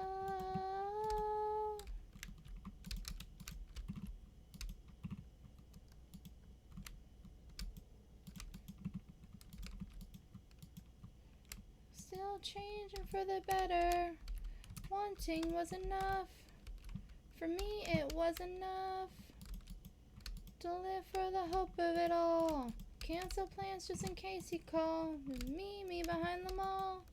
Still changing for the better. Wanting was enough. For me it was enough to live for the hope of it all. Cancel plans just in case you call. Meet me behind the mall.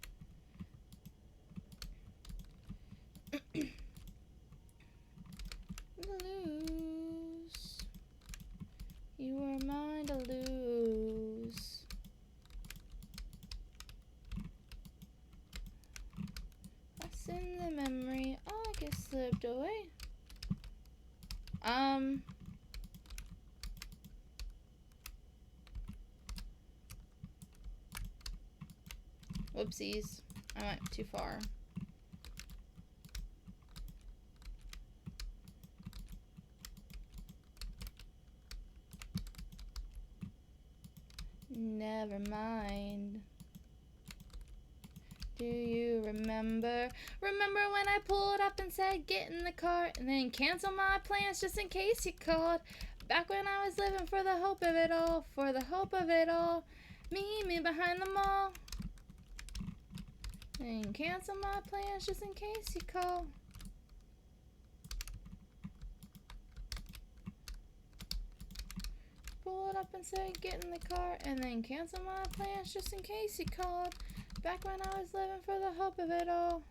Lose. You were mine to lose. What's in the memory? August slipped away. Whoopsies. I went too far. Never mind. Do you remember? Remember when I pulled up and said get in the car and then cancel my plans just in case you called? Back when I was living for the hope of it all, for the hope of it all. Meet me behind the mall. And cancel my plans just in case you call. Pulled up and said get in the car and then cancel my plans just in case you called. Back when I was living for the hope of it all.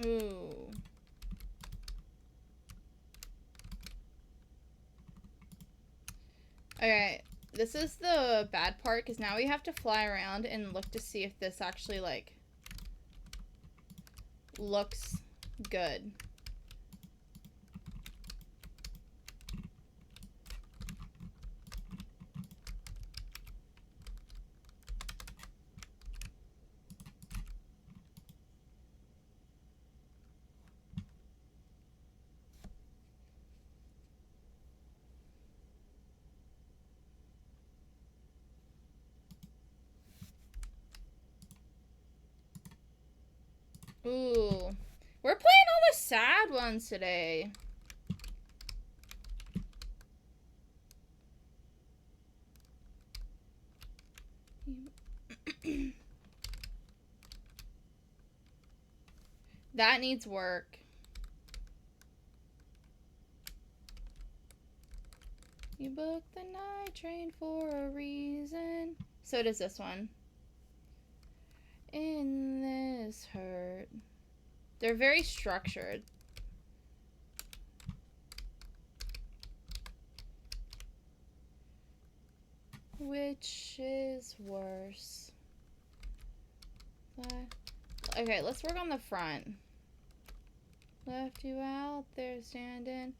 Ooh. Okay, this is the bad part because now we have to fly around and look to see if this actually, like, looks good. Ooh. We're playing all the sad ones today. That needs work. You booked the night train for a reason. So does this one. In this hurt. They're very structured. Which is worse? Okay, let's work on the front. Left you out there standing.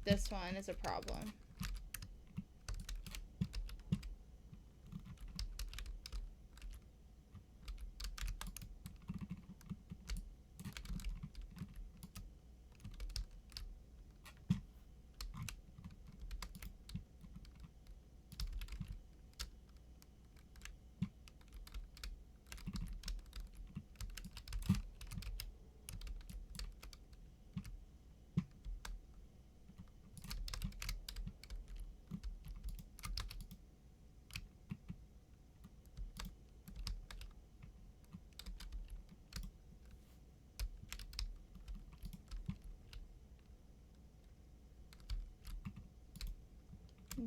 This one is a problem.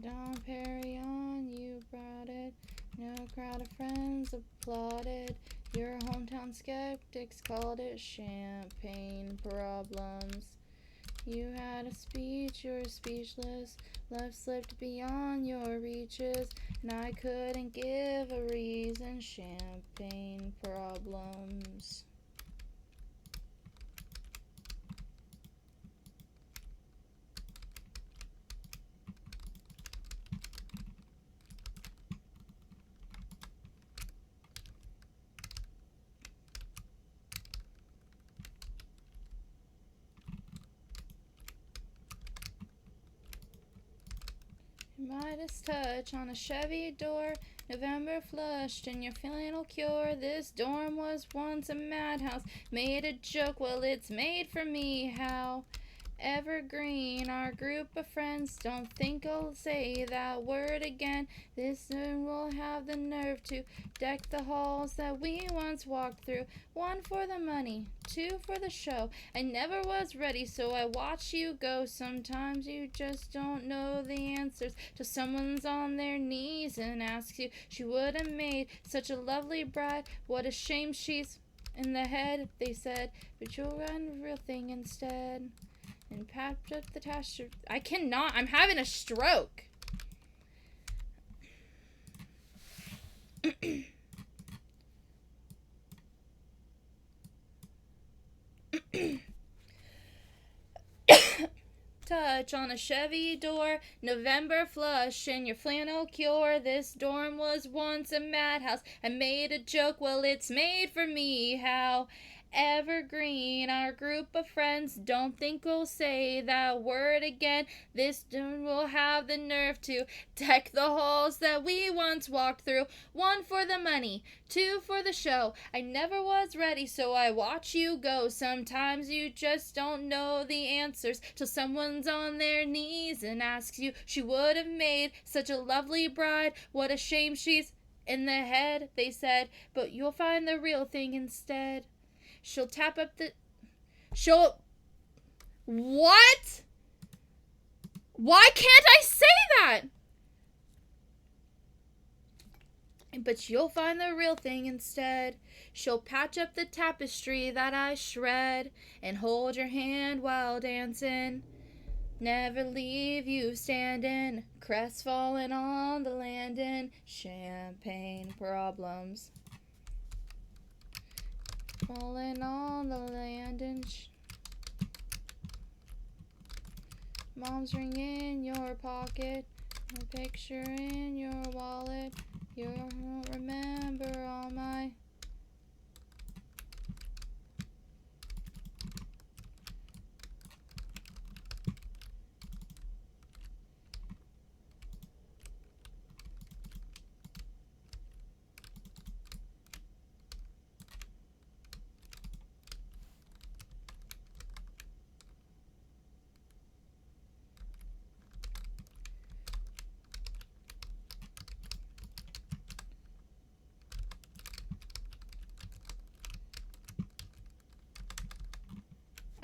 Dom Perignon, you brought it. No crowd of friends applauded. Your hometown skeptics called it champagne problems. You had a speech, you were speechless. Love slipped beyond your reaches, and I couldn't give a reason. Champagne problems. Midas touch on a Chevy door. November flushed and you're feeling all cure. This dorm was once a madhouse. Made a joke, well it's made for me. How Evergreen, our group of friends. Don't think I'll say that word again. This one will have the nerve to deck the halls that we once walked through. One for the money, two for the show. I never was ready, so I watch you go. Sometimes you just don't know the answers till someone's on their knees and asks you. She would have made such a lovely bride. What a shame she's in the head, they said, but you'll run the real thing instead. And packed up the tash. I cannot. I'm having a stroke. Touch on a Chevy door, November flush in your flannel cure. This dorm was once a madhouse. I made a joke, well, it's made for me. How evergreen, our group of friends. Don't think we'll say that word again. This one will have the nerve to deck the halls that we once walked through. One for the money, two for the show. I never was ready, so I watch you go. Sometimes you just don't know the answers till someone's on their knees and asks you. She would have made such a lovely bride. What a shame she's in the head, they said, but you'll find the real thing instead. She'll tap up the... What? Why can't I say that? But you'll find the real thing instead. She'll patch up the tapestry that I shred and hold your hand while dancing. Never leave you standing, crestfallen on the landing. Champagne problems. Falling on the landing. Mom's ring in your pocket. A picture in your wallet. You won't remember all my...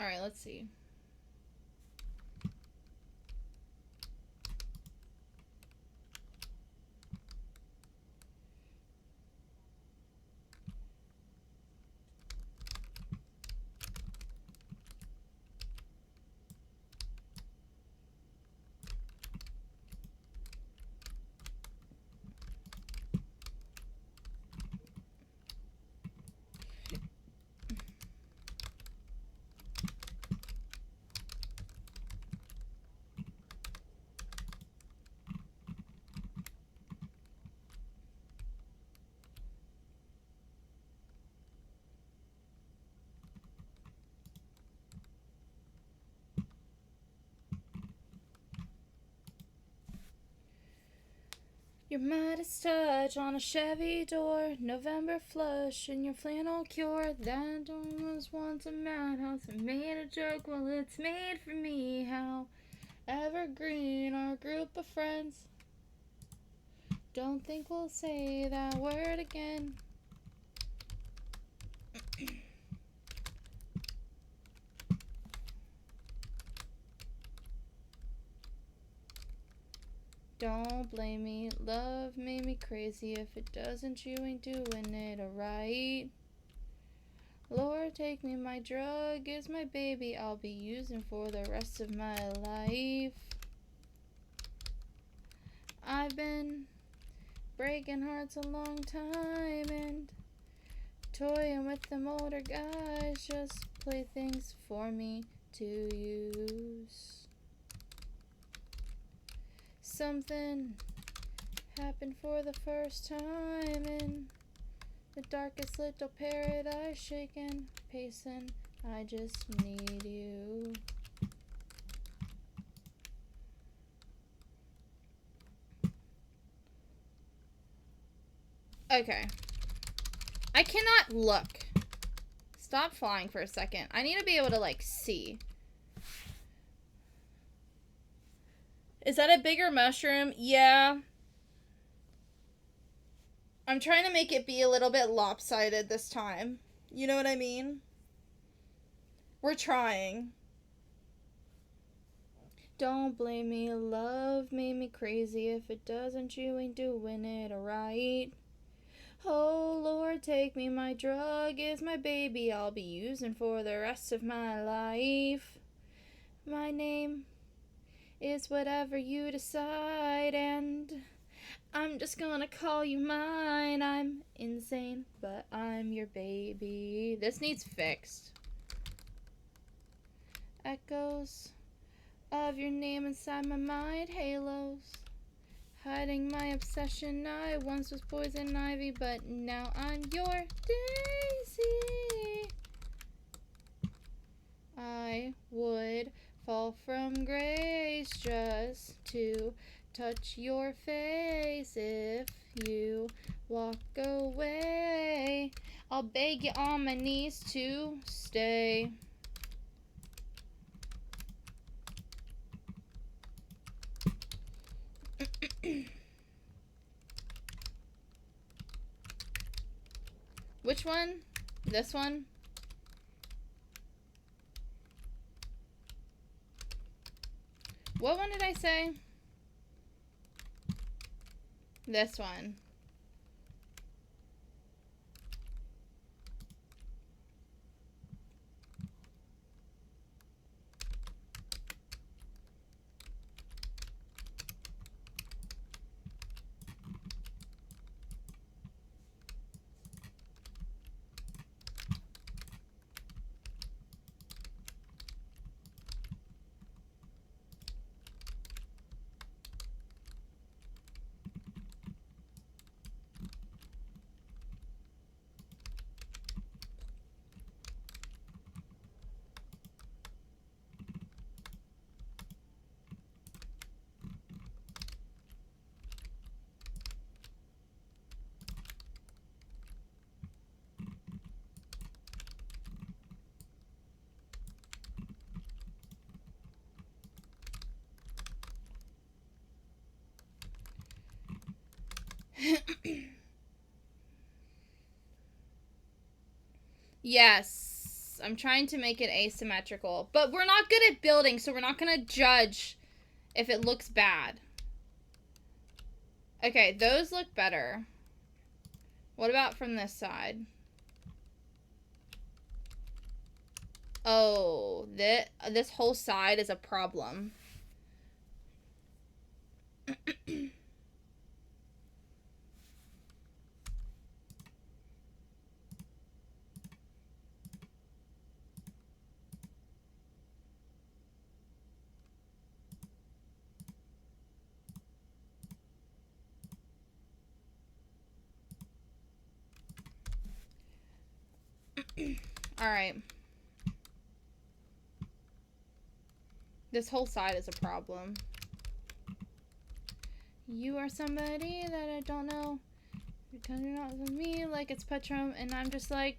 Alright, let's see. Your Midas touch on a Chevy door, November flush in your flannel cure. That door was once a madhouse. I made a joke, well, it's made for me. How evergreen, our group of friends. Don't think we'll say that word again. Don't blame me, love made me crazy. If it doesn't, you ain't doing it alright. Lord, take me, my drug is my baby. I'll be using for the rest of my life. I've been breaking hearts a long time and toying with them older guys. Just play things for me to use. Something happened for the first time in the darkest little paradise, shaking, pacing. I just need you. Okay. I cannot look. Stop flying for a second. I need to be able to, like, see. Is that a bigger mushroom? Yeah. I'm trying to make it be a little bit lopsided this time. You know what I mean? We're trying. Don't blame me, love made me crazy. If it doesn't, you ain't doing it right. Oh Lord, take me, my drug is my baby. I'll be using for the rest of my life. My name is whatever you decide, and I'm just gonna call you mine. I'm insane, but I'm your baby. This needs fixed. Echoes of your name inside my mind, halos. Hiding my obsession, I once was poison ivy, but now I'm your daisy. I would fall from grace just to touch your face. If you walk away, I'll beg you on my knees to stay. Which one? This one? What one did I say? This one. Yes, I'm trying to make it asymmetrical, but we're not good at building, so we're not gonna judge if it looks bad. Okay, those look better. What about from this side? Oh, this whole side is a problem. Alright. This whole side is a problem. You are somebody that I don't know. Because you're not with me like it's Petrum, and I'm just like,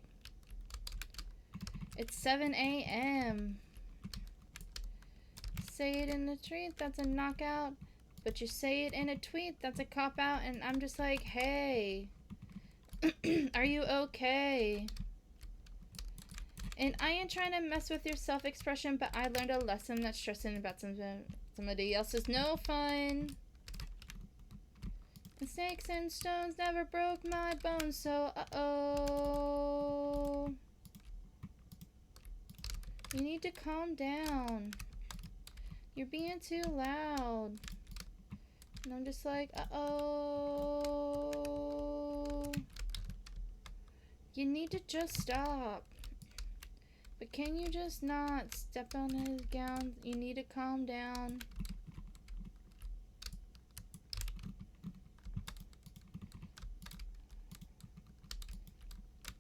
it's 7 a.m. Say it in a tweet, that's a knockout. But you say it in a tweet, that's a cop-out, and I'm just like, hey. Are you okay? And I ain't trying to mess with your self-expression, but I learned a lesson that stressing about somebody else is no fun. And snakes and stones never broke my bones, so uh-oh. You need to calm down. You're being too loud. And I'm just like, uh-oh. You need to just stop. But can you just not step on his gown? You need to calm down.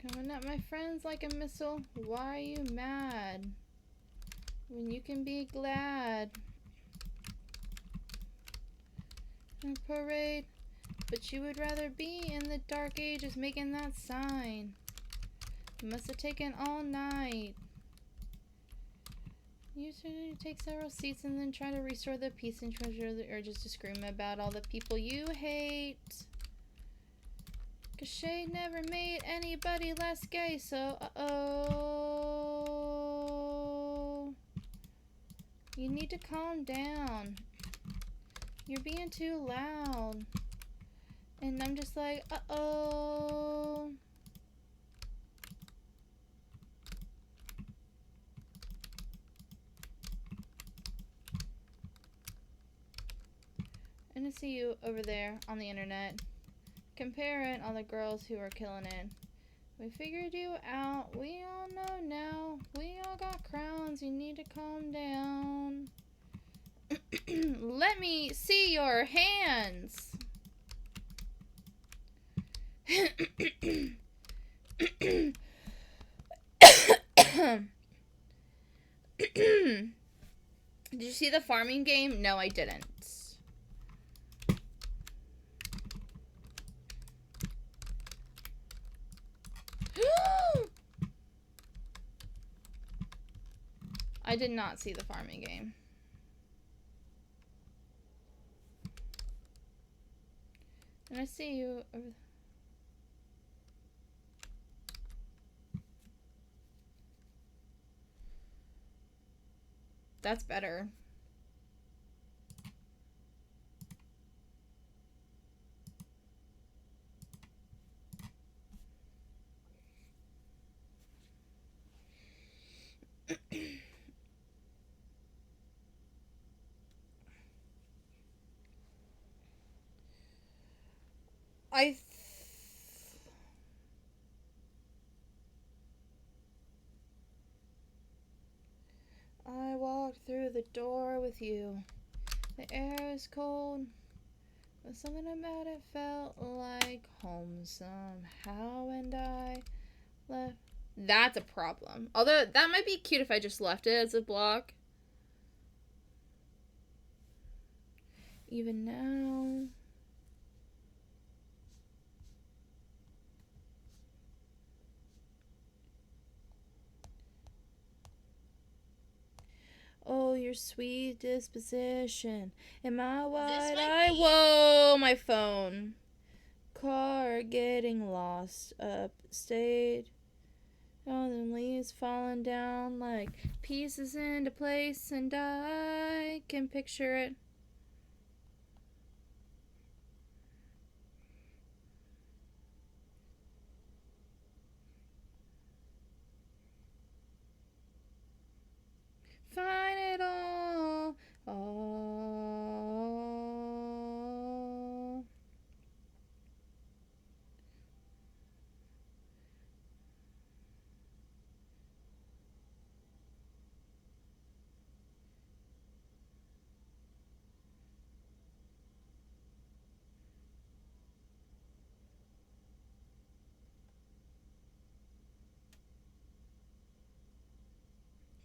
Coming at my friends like a missile. Why are you mad? When you can be glad. A parade. But you would rather be in the dark ages making that sign. It must have taken all night. You should take several seats and then try to restore the peace and treasure the urges to scream about all the people you hate. Cause shade never made anybody less gay, so uh-oh. You need to calm down. You're being too loud. And I'm just like, uh-oh. And I see you over there on the internet, comparing all the girls who are killing it. We figured you out. We all know now. We all got crowns. You need to calm down. Let me see your hands. Did you see the farming game? No, I didn't. I did not see the farming game. And I see you over. That's better. I walked through the door with you. The air is cold, but something about it felt like home somehow, and I left. That's a problem. Although, that might be cute if I just left it as a block. Even now. Oh, your sweet disposition. Am I wide eye? Whoa, my phone. Car getting lost upstate. Oh, the leaves falling down like pieces into place, and I can picture it. Find it all.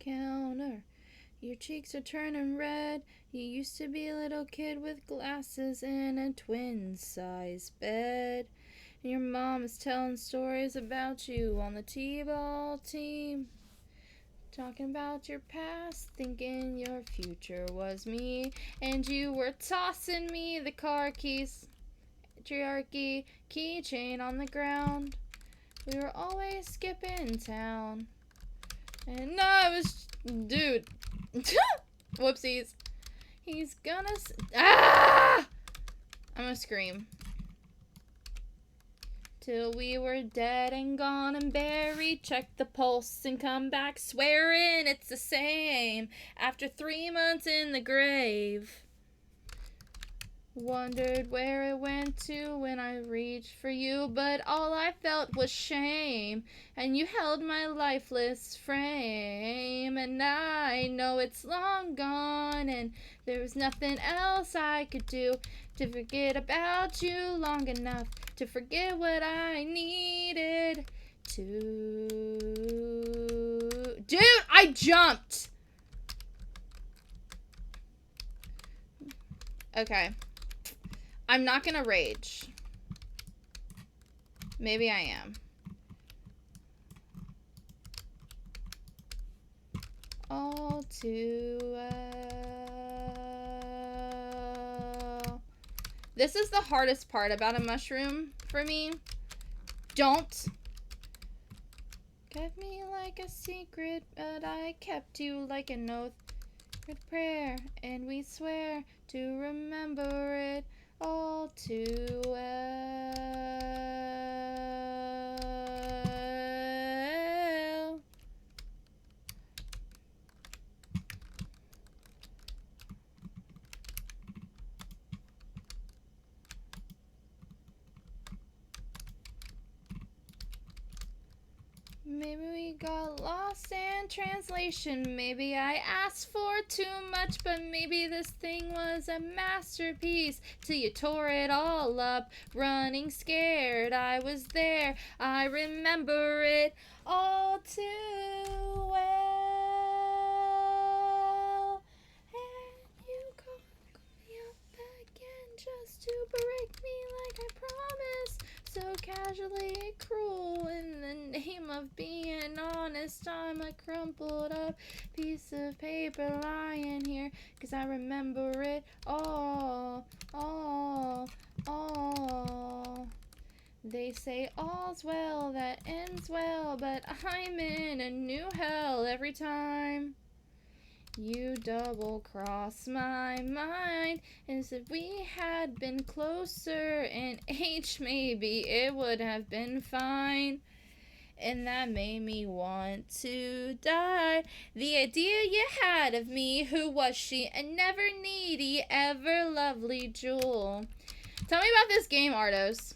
Counter. Your cheeks are turning red. You used to be a little kid with glasses in a twin-size bed. And your mom is telling stories about you on the t-ball team. Talking about your past, thinking your future was me. And you were tossing me the car keys. Patriarchy, keychain on the ground. We were always skipping town. And no, I was... Dude. Whoopsies. He's gonna... I'm gonna scream. Till we were dead and gone and buried. Check the pulse and come back swearing it's the same. After 3 months in the grave. Wondered where it went to when I reached for you, but all I felt was shame. And you held my lifeless frame, and I know it's long gone, and there was nothing else I could do to forget about you long enough to forget what I needed to. Dude, I jumped! Okay. I'm not gonna rage. Maybe I am. all too well. This is the hardest part about a mushroom for me. Don't. Kept me like a secret, but I kept you like an oath. With prayer, and we swear to remember it all too well. Maybe we got lost in translation. Maybe I asked for too much, but maybe this thing was a masterpiece. Till you tore it all up, running scared. I was there, I remember it all too well. And you called me up again just to break me like I promised. So casually cruel in the name of being honest. I'm a crumpled up piece of paper lying here, 'cause I remember it all. They say all's well that ends well, but I'm in a new hell every time you double-cross my mind. As if we had been closer in age, maybe it would have been fine. And that made me want to die. The idea you had of me, who was she? A never needy, ever lovely jewel. Tell me about this game, Ardos.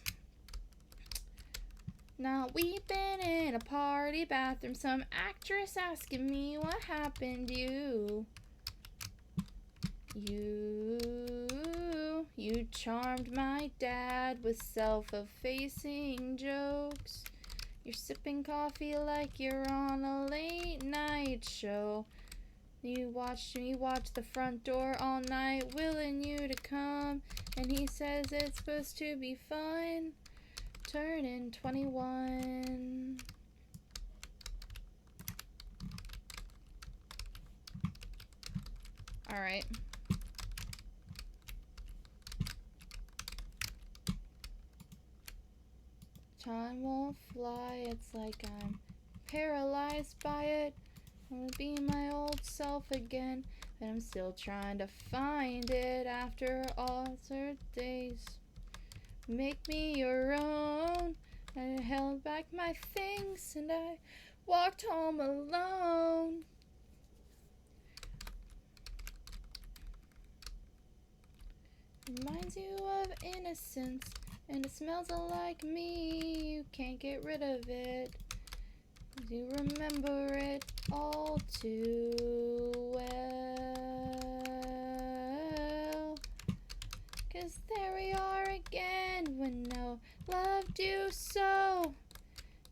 Now we've been in a party bathroom, some actress asking me what happened to you. You charmed my dad with self-effacing jokes. You're sipping coffee like you're on a late night show. You watched me watch the front door all night, willing you to come. And he says it's supposed to be fun, turning 21. Alright. Time won't fly, it's like I'm paralyzed by it. I wanna be my old self again, but I'm still trying to find it after all those days. Make me your own. I held back my things and I walked home alone. Reminds you of innocence, and it smells like me. You can't get rid of it. You remember it all too well. 'Cause there we are again, when no loved you so.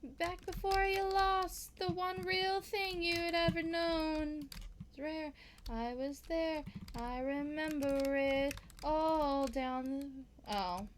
Back before you lost the one real thing you'd ever known. It's rare, I was there, I remember it all down the... Oh.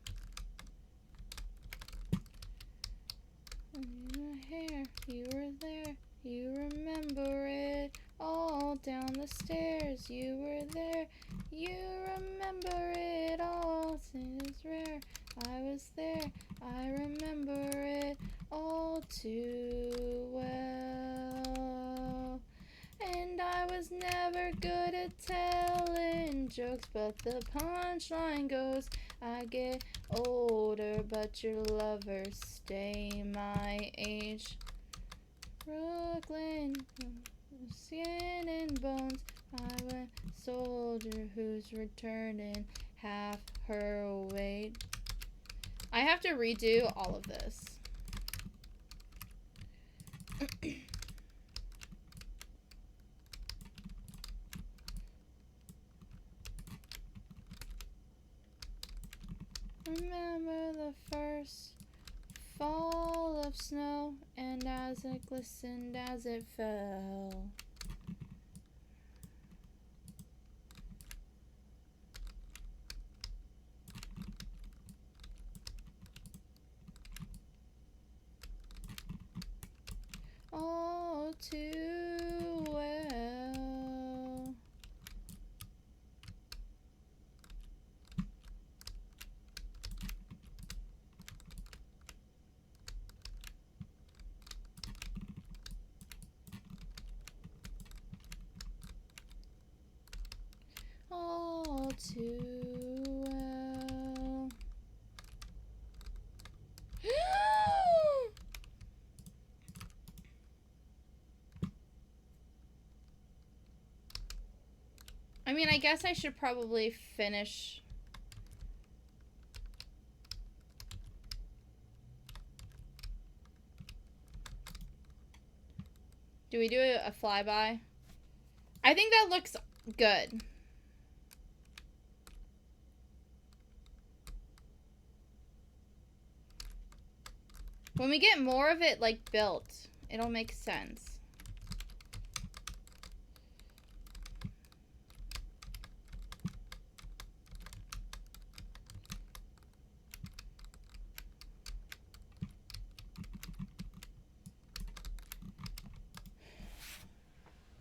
Your hair, you were there, you remember it all down the stairs. You were there, you remember it all. It's rare, I was there, I remember it all too well. And I was never good at telling jokes, but the punchline goes, I get older, but your lovers stay my age. Brooklyn, skin and bones, I'm a soldier who's returning half her weight. I have to redo all of this. Remember the first fall of snow, and as it glistened as it fell. All too well. too well. I mean, I guess I should probably finish. Do we do a flyby? I think that looks good. When we get more of it, like, built, it'll make sense.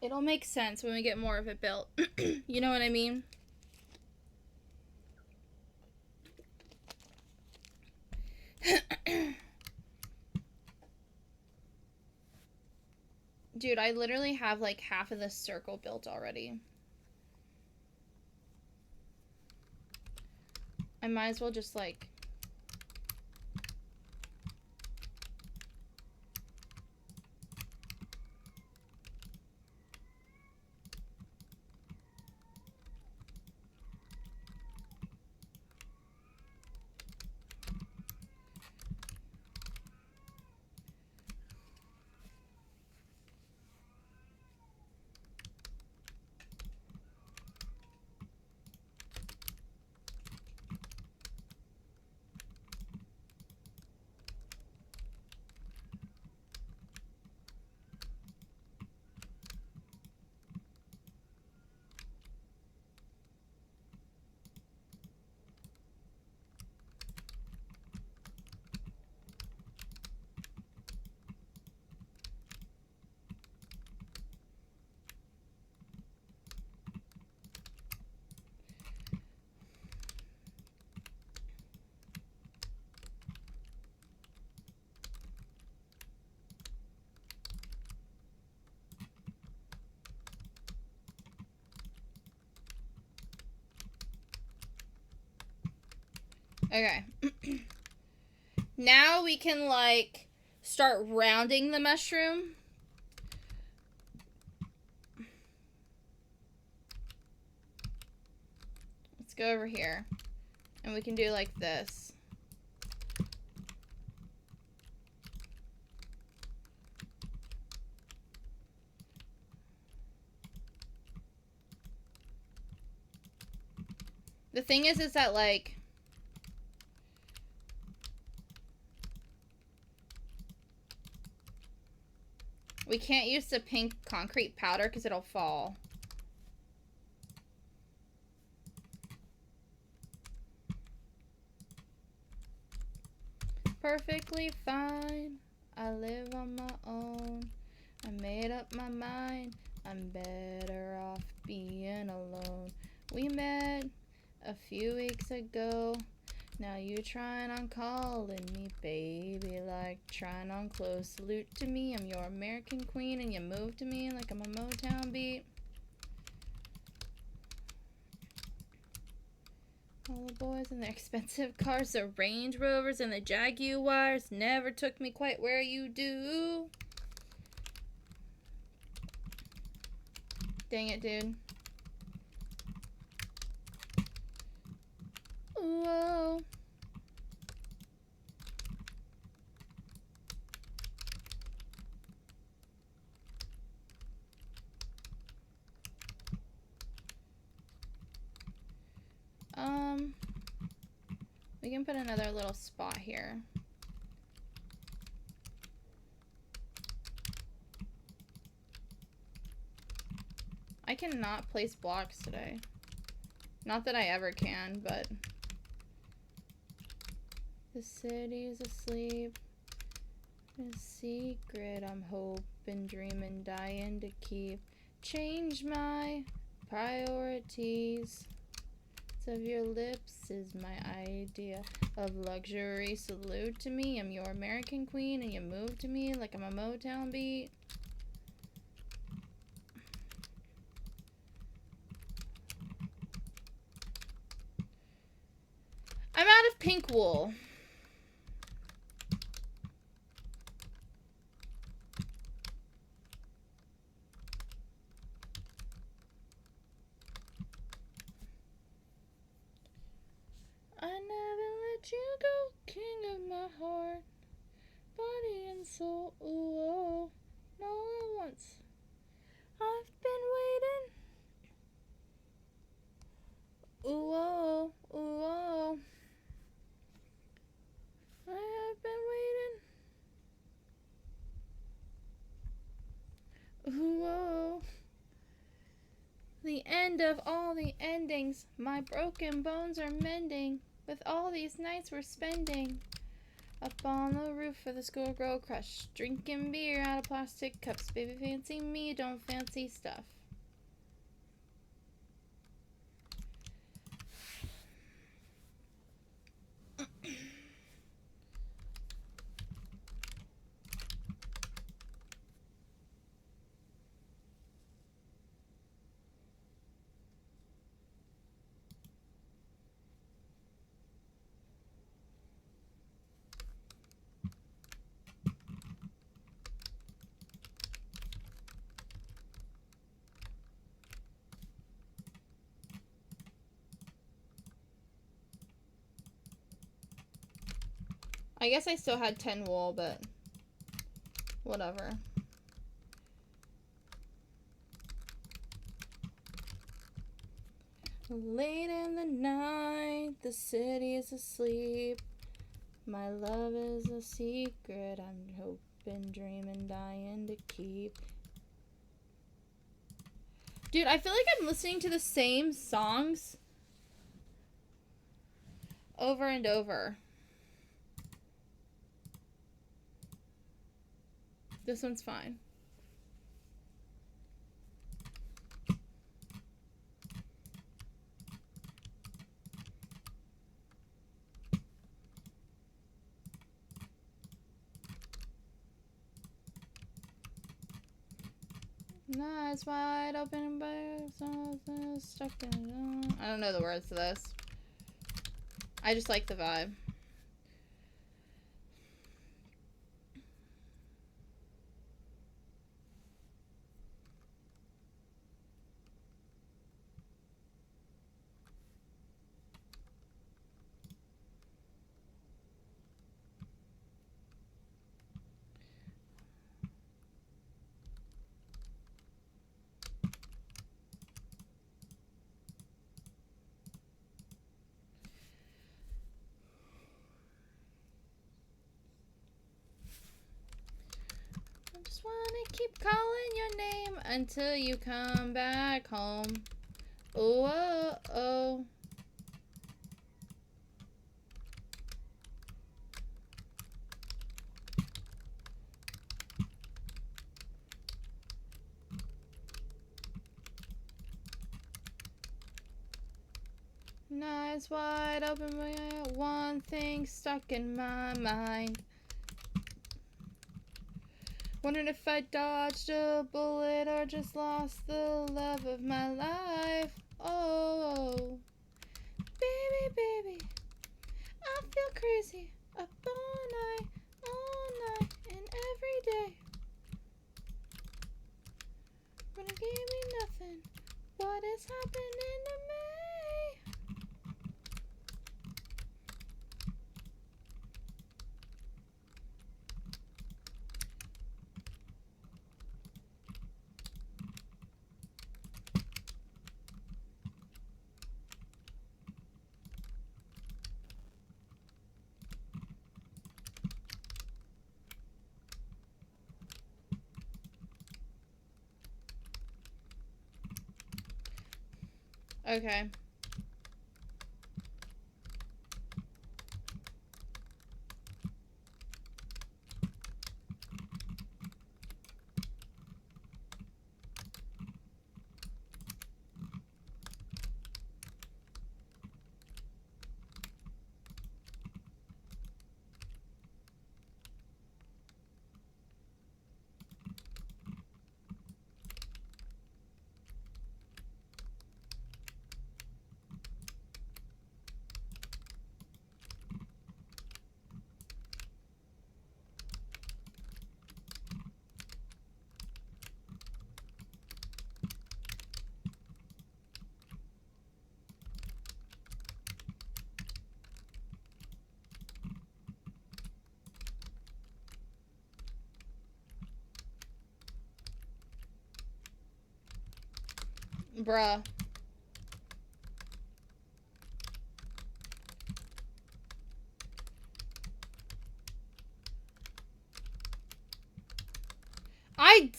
It'll make sense when we get more of it built. You know what I mean? Dude, I literally have like half of this circle built already. I might as well just like... Okay. Now we can, like, start rounding the mushroom. Let's go over here. And we can do like this. The thing is that, like... we can't use the pink concrete powder because it'll fall. Perfectly fine. I live on my own. I made up my mind. I'm better off being alone. We met a few weeks ago. Now you trying on calling me baby, like trying on close. Salute to me, I'm your American queen, and you move to me like I'm a Motown beat. All the boys in their expensive cars, the Range Rovers and the Jaguars, never took me quite where you do. Dang it, dude. Whoa. We can put another little spot here. I cannot place blocks today. Not that I ever can, but... the city's asleep. A secret I'm hoping, dreaming, dying to keep. Change my priorities. Of your lips is my idea of luxury. Salute to me, I'm your American queen, and you move to me like I'm a Motown beat. I'm out of pink wool. I never let you go, king of my heart, body and soul. Ooh, oh, no, at once. I've been waiting. Ooh, oh, ooh, oh. I have been waiting. Ooh, oh. The end of all the endings. My broken bones are mending with all these nights we're spending up on the roof of the schoolgirl crush, drinking beer out of plastic cups. Baby, fancy me, don't fancy stuff. I guess I still had 10 wool, but whatever. Late in the night, the city is asleep. My love is a secret I'm hoping, dreaming, dying to keep. Dude, I feel like I'm listening to the same songs over and over. This one's fine. Eyes wide open, but stuck in. I don't know the words to this. I just like the vibe. I just wanna keep calling your name until you come back home. Oh, oh, oh. Eyes wide open, but I got one thing stuck in my mind. Wondering if I dodged a bullet or just lost the love of my life. Oh, baby, baby, I feel crazy up all night, and every day. But it gave me nothing. What is happening to me? Okay. Bruh.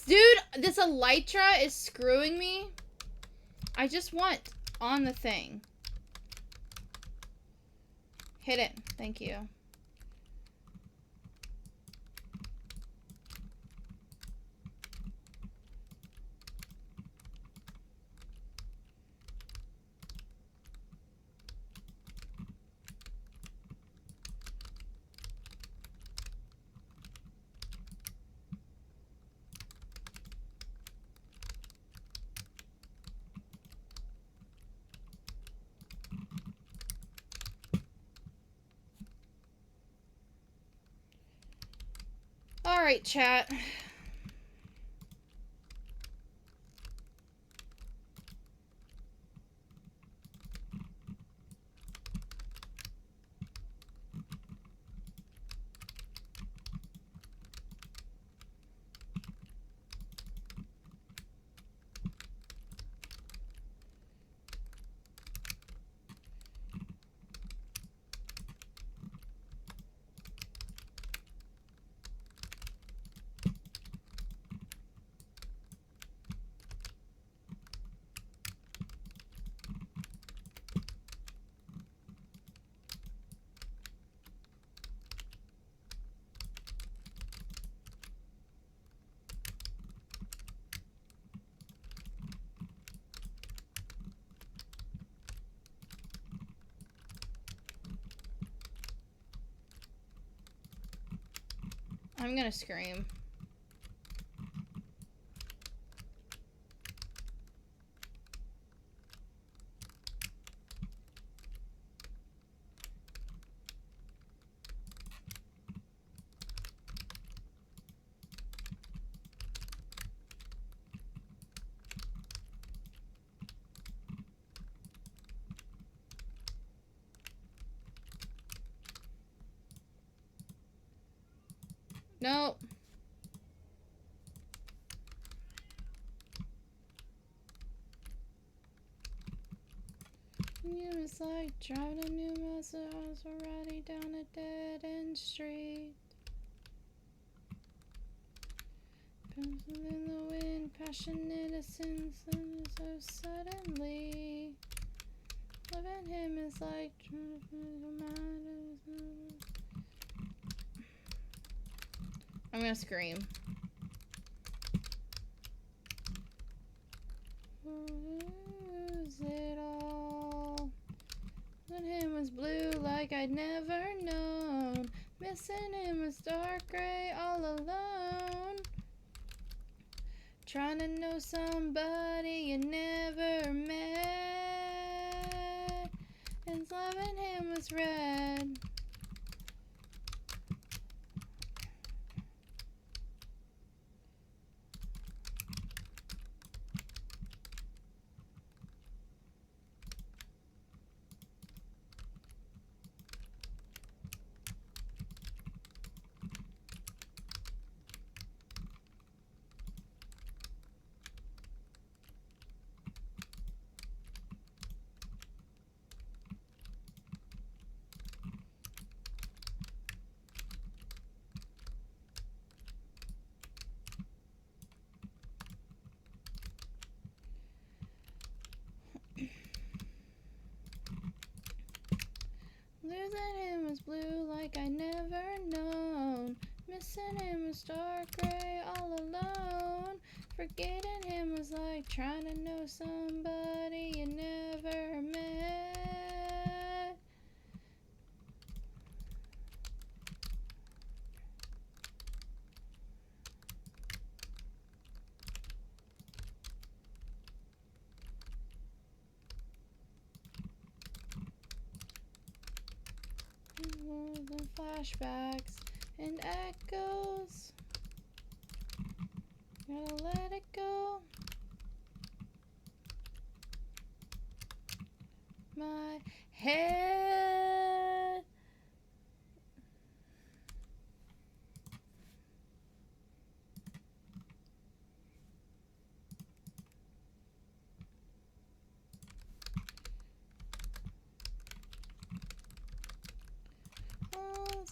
Dude, this Elytra is screwing me. I just want on the thing. Hit it. Thank you. Alright, chat. I'm gonna scream. Nope. It was like driving a new Maserati down a dead-end street. Pencil in the wind, passionate innocence, and so suddenly. Loving him is like I'm gonna scream. Lose it all. Loving him was blue like I'd never known. Missing him was dark gray all alone. Trying to know somebody you never met. And loving him was red. Losing him was blue like I never known. Missing him was dark gray all alone. Forgetting him was like trying to know somebody you never met. And flashbacks and echoes. Gotta let it go. My head.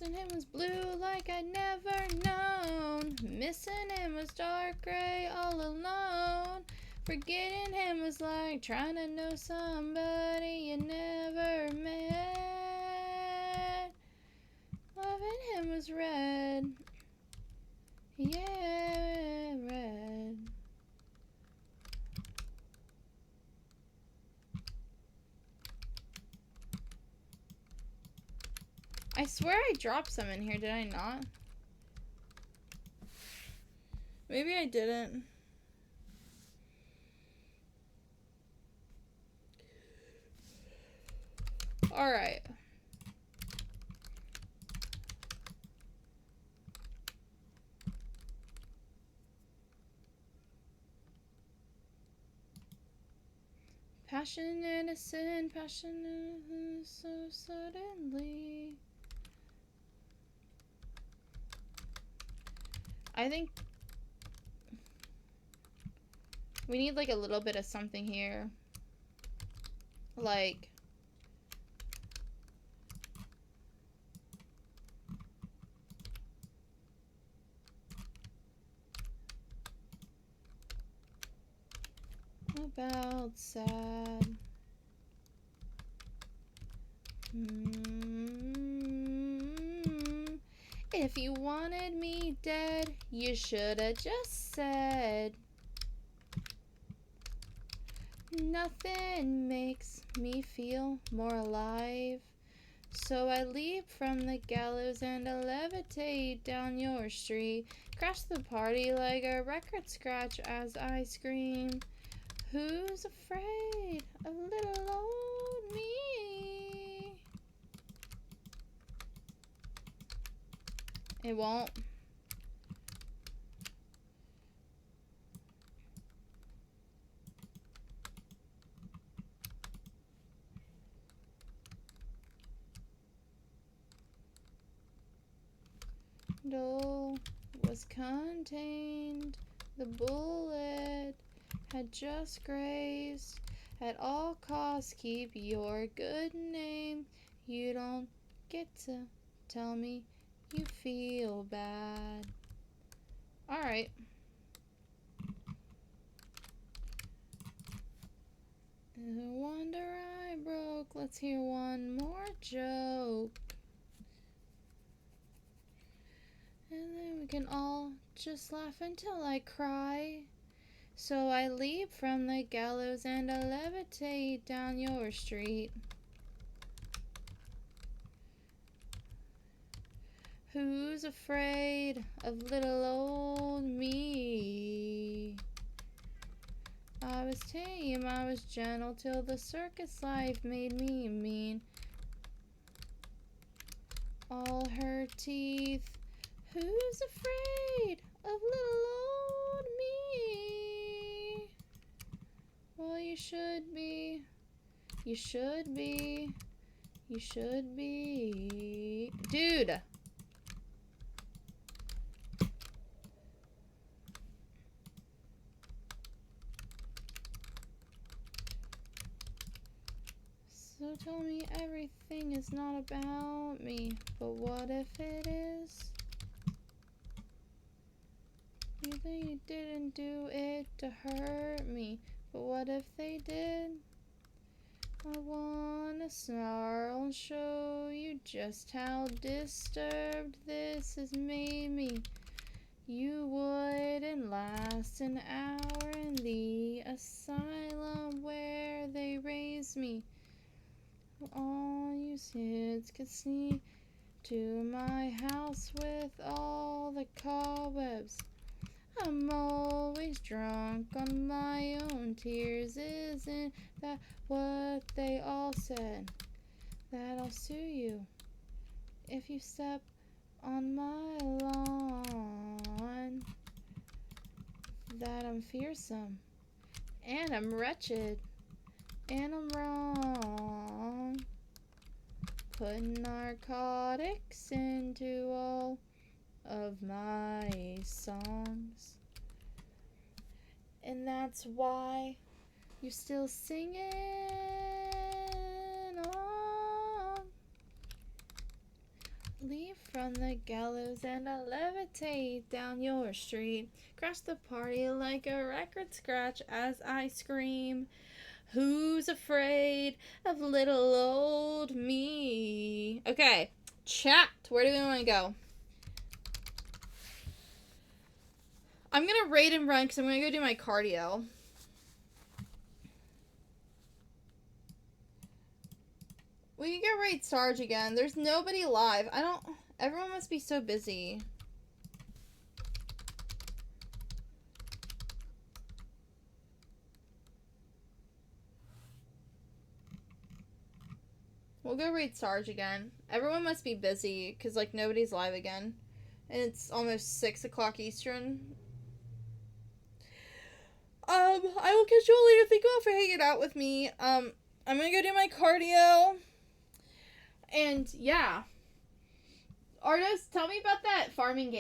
Missing him was blue like I'd never known. Missing him was dark gray all alone. Forgetting him was like trying to know somebody you never met. Loving him was red. Yeah, red. I swear I dropped some in here, did I not? Maybe I didn't. Alright. Passion innocent, passion so suddenly. I think we need like a little bit of something here. Like about sad. If you wanted me dead, you shoulda just said. Nothing makes me feel more alive. So I leap from the gallows and I levitate down your street. Crash the party like a record scratch as I scream. Who's afraid of little old me? It won't. Dull was contained. The bullet had just grazed. At all costs, keep your good name. You don't get to tell me you feel bad. Alright. No wonder I broke. Let's hear one more joke. And then we can all just laugh until I cry. So I leap from the gallows and I levitate down your street. Who's afraid of little old me? I was tame, I was gentle, till the circus life made me mean. All her teeth. Who's afraid of little old me? Well, you should be. You should be. You should be. Dude! So tell me everything is not about me, but what if it is? You think you didn't do it to hurt me, but what if they did? I wanna snarl and show you just how disturbed this has made me. You wouldn't last an hour in the asylum where they raised me. All you kids could sneak to my house with all the cobwebs. I'm always drunk on my own tears. Isn't that what they all said? That I'll sue you if you step on my lawn. That I'm fearsome and I'm wretched and I'm wrong. Putting narcotics into all of my songs. And that's why you're still singing along. Leave from the gallows and I'll levitate down your street. Crash the party like a record scratch as I scream. Who's afraid of little old me? Okay, chat. Where do we want to go? I'm going to raid and run because I'm going to go do my cardio. We can go raid Sarge again. There's nobody live. Everyone must be so busy. We'll go raid Sarge again. Everyone must be busy because, like, nobody's live again. And it's almost 6 o'clock Eastern. I will catch you all later. Thank you all for hanging out with me. I'm gonna go do my cardio. And, yeah. Ardos, tell me about that farming game.